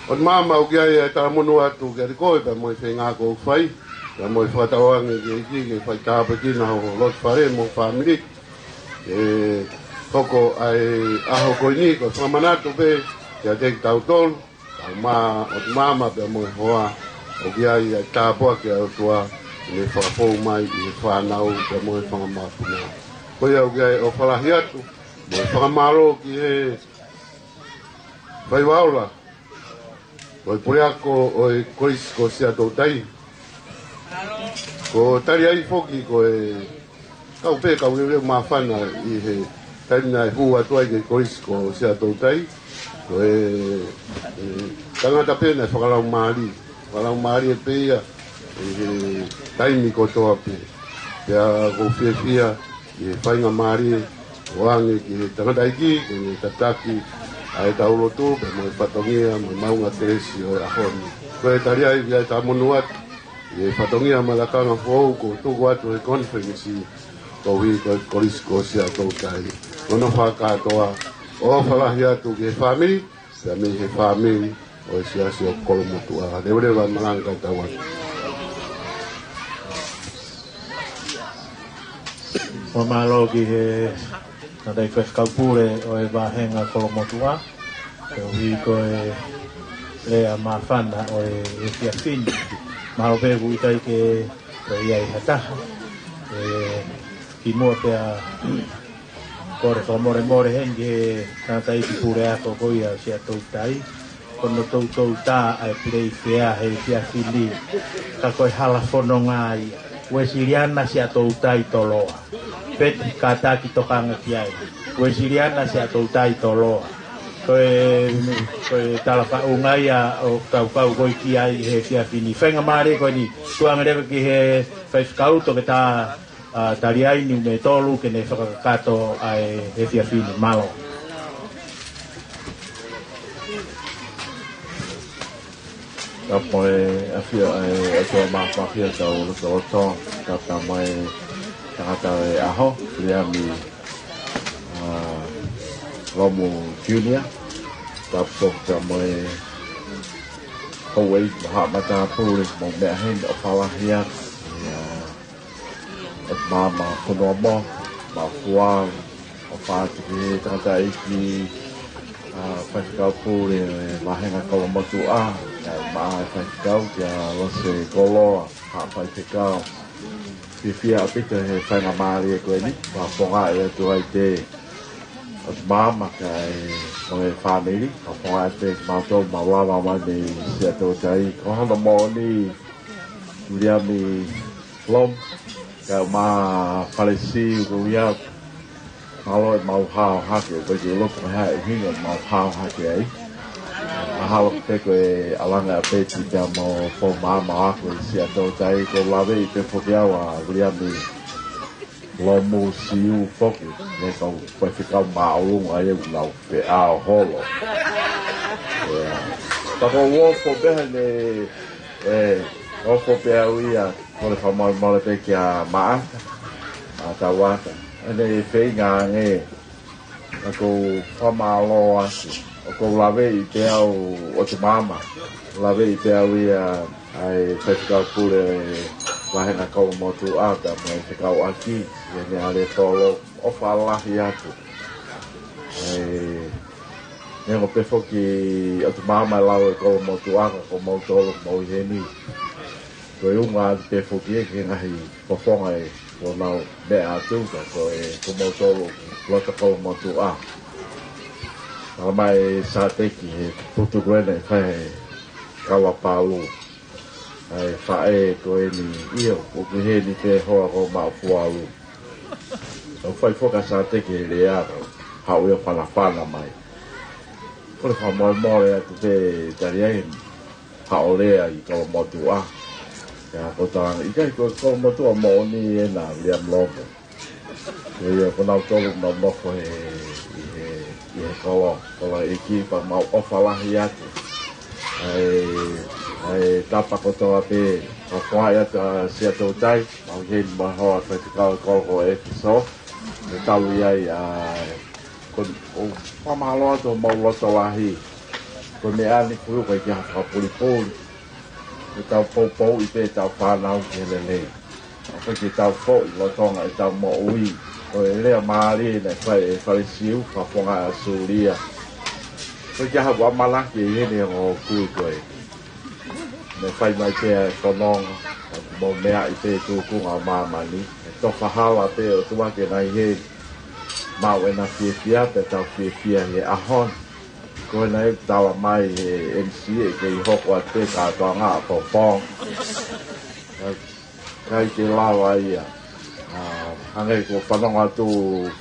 [SPEAKER 2] O mama o kia e tara monu atu kia rikoe pa mo i whenga ko whai, kia mo i whatawange ki iki ki whai tāpakina o lot whare mo whamiri. E hoko ai aho koe ni ko whamanatu pe, kia teki tau tolu, o mama pe mo i hoa, o kia i tāpua kia o tua, me whakapou mai i whanau kia mo i whangamapuna. Koe au kia o whalahi atu, mo whakamaro ki he whai waula. Ko i poreako o i korisko sia tautai. Ko tari ai foki ko e kau pe kau reu mawhana i he taina e hu atu ai ki korisko sia tautai. Ko e tangata pena e whakalau maari. Whakalau maari e peia i he taimi ko toa pe. Pea ko fia i he whainga maari wangi ki he tangata iki, ki he tataki, ai taulo tu, pe mo e whatongia, mo maunga teresi o e ahoni. Ko e tari ai, ki ai ta monu atu, i e whatongia malakanga fōu, ko tuku atu e konferensi, ko hui ko korisko sia tautai. Kono whakatoa, o whalahi atu ki he whamiri, pe me he whamiri, o e siasi o kolomotua. Rewa malanga tawatu.
[SPEAKER 3] O malo ki he na dai whakaupure o e wahenga kolomotua, e hui ko e lea mawhana o e whiawhini. Mahalo peku i tai ke o iai hataha. Ki mua pia kore whamore hengi he tata i ki pure ako koia sia tautai. Kono tau tā ai pirei whia he whiawhini. Ka koe hala whono ngāi. Ue siriana sia tautai toloa. Peti kata ki tokanga ki ai. Ue siriana sia tautai toloa. Koe tala whaungai o kau koi ki ai he whiawhini. Whenga maare koe ni tuanga rewa ki he whaifkauto ke tā tari ai ni me tolu ke ne whakakato ai he whiawhini malo.
[SPEAKER 1] Kapo e awhia e atua mawhawhia tau loto kata mai tangata e aho rea mi Romo Junior kapo ka mai hauei maha mata pūre mō mea hen o whawahia at mama whanomo ma whuang o whātiki tangata iki whaikau pūre mahenga kolomotu a mai whaikau kia lose koloa hāpai te kau whiwhia apita he whainga maari e koe ni ma whonga e atu ai te at mama ka o e whaneri ka whonga e te mātou ma wawa mai me se ato tai ko hana mō ni uria mi lom ka ma whalesi uria malo e mau hao hake koe ki loko me hae hinga mau hao hake ai Mahalo te koe alanga a peti kia mo fo mama ako i si ato tai ko lawe i te whokeawa uria mi lo musiu foki ne kau pai fikau maulung ai lau pe ao holo ta ko wo fo be ne o fo pe ia ko le famoi mo le pe kia ma ata wata ane fe nga nge ko famalo asi ko lave i te au o te mama lave i te au ia ai fikau pule lahena kau motu ata mai fikau aki ne ale tolo o falahi atu ne o pe foki atu mama lau e kau motu aka ko motolo mo heni ko unga pe foki e ngahi pofonga e ko nau me atu ko e ko motolo lota kau motu a mai sa teki e putu gwene fai kawa palu ai fae ko ni io o ke he ni te hoa ko ma fualu o fai foka sa te ke le ara ha o fala fala mai ko le fa mo mo e te taria ha o le ai ko mo tu a ya ko ta i ka ko mo tu mo ni e na le am lo ko ia ko na to no mo ko e ko la equipa ma o fala ia ai tapa ko to ape a kwaya ta sia to tai ma ge ma ho fa te ka ko e so e tau ia ko o pa ma lo to mo lo to ahi ko me ani fu ko ki ha ka poli poli e tau po i pe tau fa na o ke le ko ki tau fo i lo to nga e tau mo ui ko e le ma ri ne fa siu fa fonga sulia ko ki ha wa mala ki ne o ku ko me fai mai te konong mo mea i te tuku ngā māmani e toka hawa te o tuake nai he mau e na whiawhia pe tau whiawhia he ahon koe na e tawa mai he MC e ke i hoko a te kātoa ngā pōpong kai te lawa ia hangai ko whanonga tu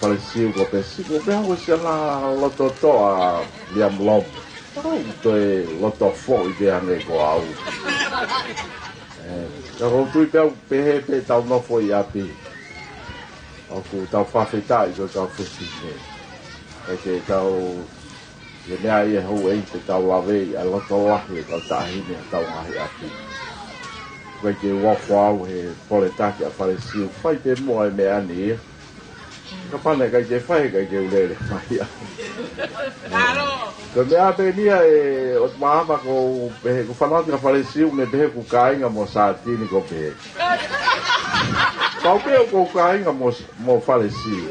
[SPEAKER 1] whalesiu ko pe siko pe hango sia ngā loto toa liam lompo to e loto fo i te ane ko au ka rotu i pe tau nofo i api aku tau whawhita i ko tau whusine ke tau e mea i e hou e te tau lawe i a loto lahi e tau tahine a tau ngahi api koe ke wafo au he pole taki a whalesiu whai pe mua e mea ni ia ka pane kai ke whai kai ke ulele mai a ko mea pe nia e o mahama ko pehe ko whanati ka whalesiu me pehe ku kāinga mo sātini ko pehe pau peo ko kāinga mo whalesiu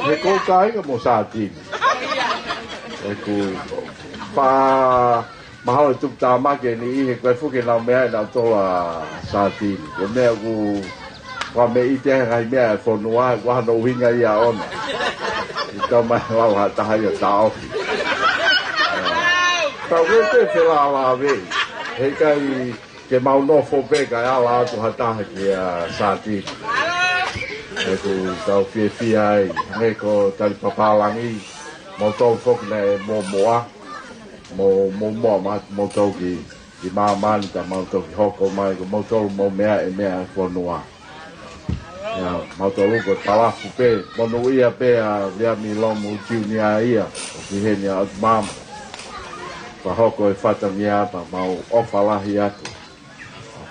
[SPEAKER 1] he ko kāinga mo sātini e ku pā mahalo tuk tāmake ni i he koe fuke nau mea i nau tola sātini ko mea ku wa me i te ngai mea e whanua wa hano uhinga i a ona i tau mai lau ha tahai a tāofi tau e te whila ala vei hei kai ke mau nofo pe kai ala atu ha taha ki a sātini e ku tau whiawhia ai hei ko tari papalangi mo tau whoki ne mo moa mo tau ki māmani ta mau tau ki hoko mai ko mo tau mo mea e mea e whanua mau tau luko talafu pe monu ia pe a vea mi lomu kiu ni a ia o ki heni a mama pa hoko e whata mi apa mau ofalahi atu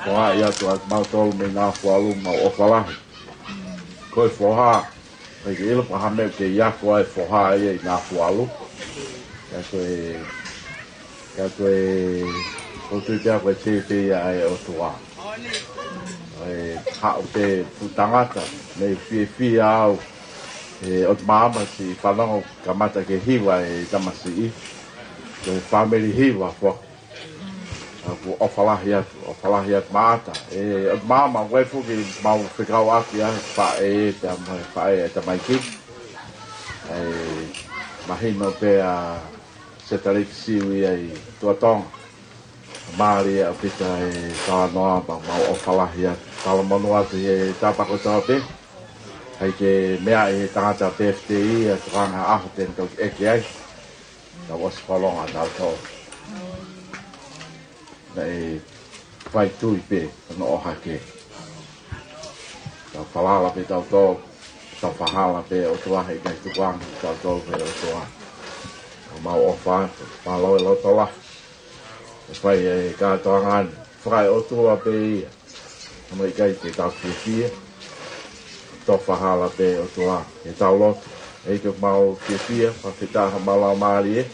[SPEAKER 1] whaai atu at mau tolu me ngā whalu mau ofalahi koe whoha e ki ilo paha meu ke iako ai whoha ia i ngā whalu ka koe o tui pia koe tepe ia ai o tua hao te putangata me whiawhia au o te maama si whanongo ka mata ke hiwa e tamasi i ke family hiwa fo ku ofalahi atu maata o te maama wai fuki mau whikau aki a whae e tamai ki mahino pe a setariki siwi ai tuatonga Māri a pita e tānoa pa mau ofalahi atu tala manu atu e tāpako tāpe hei ke mea e tangata PFTI a tukanga aho ten tau eki ai na wasi whalonga tau tau na e whai tui pe no oha ke tau whalala pe tau tau tau whahala pe o tua hei kai tukuanga tau tau pe o tua mau o wha palo e loto la e whai e kātoa ngani whai o tua pe ia mai kai te tau whiwhia tau whahala pe o tua e tau loto e ke mau whiwhia whawhitaha malau maari e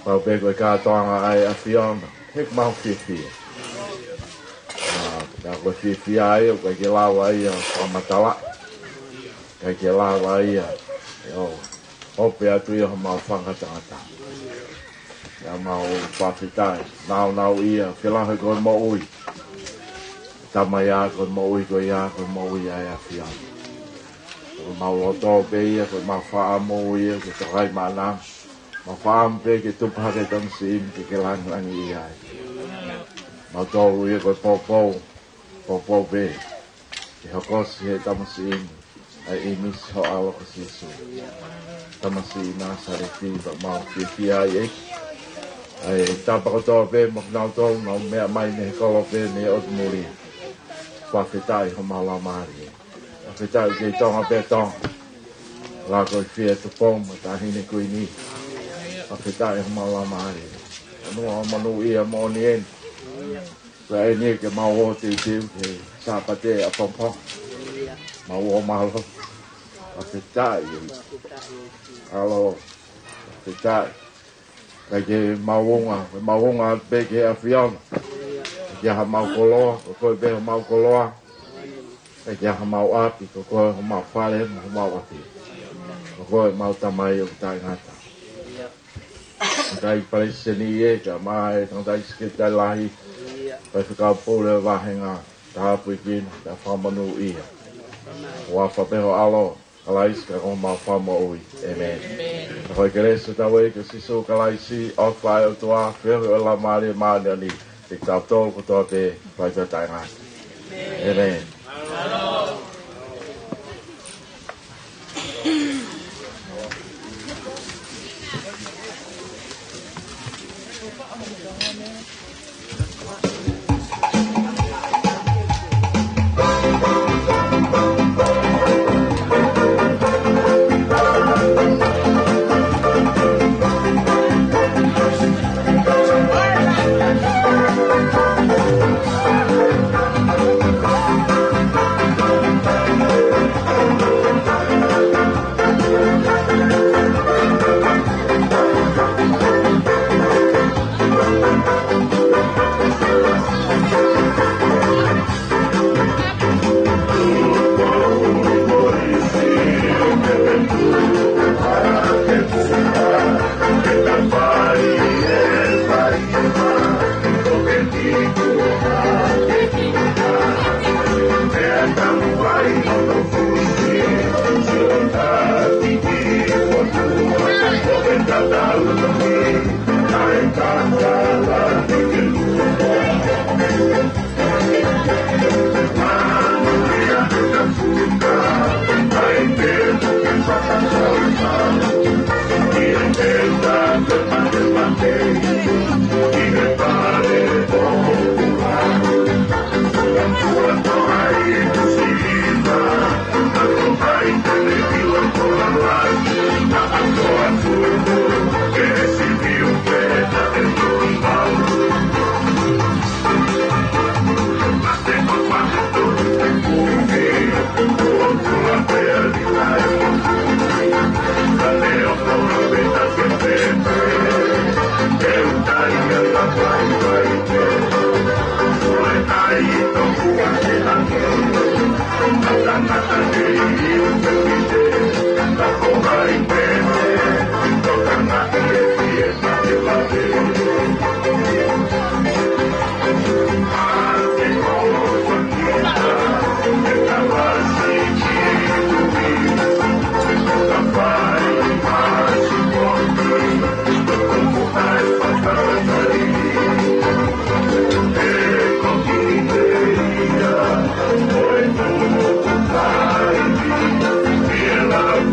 [SPEAKER 1] pau pe koe kātoanga ai a whiona hek mau whiwhia ka koe whiwhia ai o kai ke lawa ai a whamatala kai ke lawa ai a hope atu ia mau whangatangata ia mau whawhitai nau ia whilahe koe mo ui tama ia koe mo ui koe ia koe mo ui ai a whiana koe mau loto pe ia koe mau wha mo ia koe takai manang mau wha pe ke tupake tamsi im ke langi ia ai mau tōru ia koe popo pe ke hokosi he tamsi im ai imis ho alo ko sisu tamasi na sare fi ba mau fi ai ai tapa ko to pe mo na to no me mai ne ko pe ne o muri pa fitai ho mala mari a fitai ke to a pe to la ko fi to pom ta hine ko ni a fitai ho mala mari no manu ia mo ni en sai ni ke mau o te ke sa pa te a pom mau o malo a fitai alo fitai kaya mawonga pe ke a fiona kaya ha mau koloa ko pe mau koloa kaya ha mau api ko mau fale mau api ko mau tamai o tai ngata dai palesini e ka mai tang dai skita lahi pa ka pole va henga ta puikin ta famanu ia wa fa pe alo alais ka o ma famo ui amen ko igreja ta we que se so kalaisi o fa o tua ferro la mare mane ni te ta to ko to te vai ta nga amen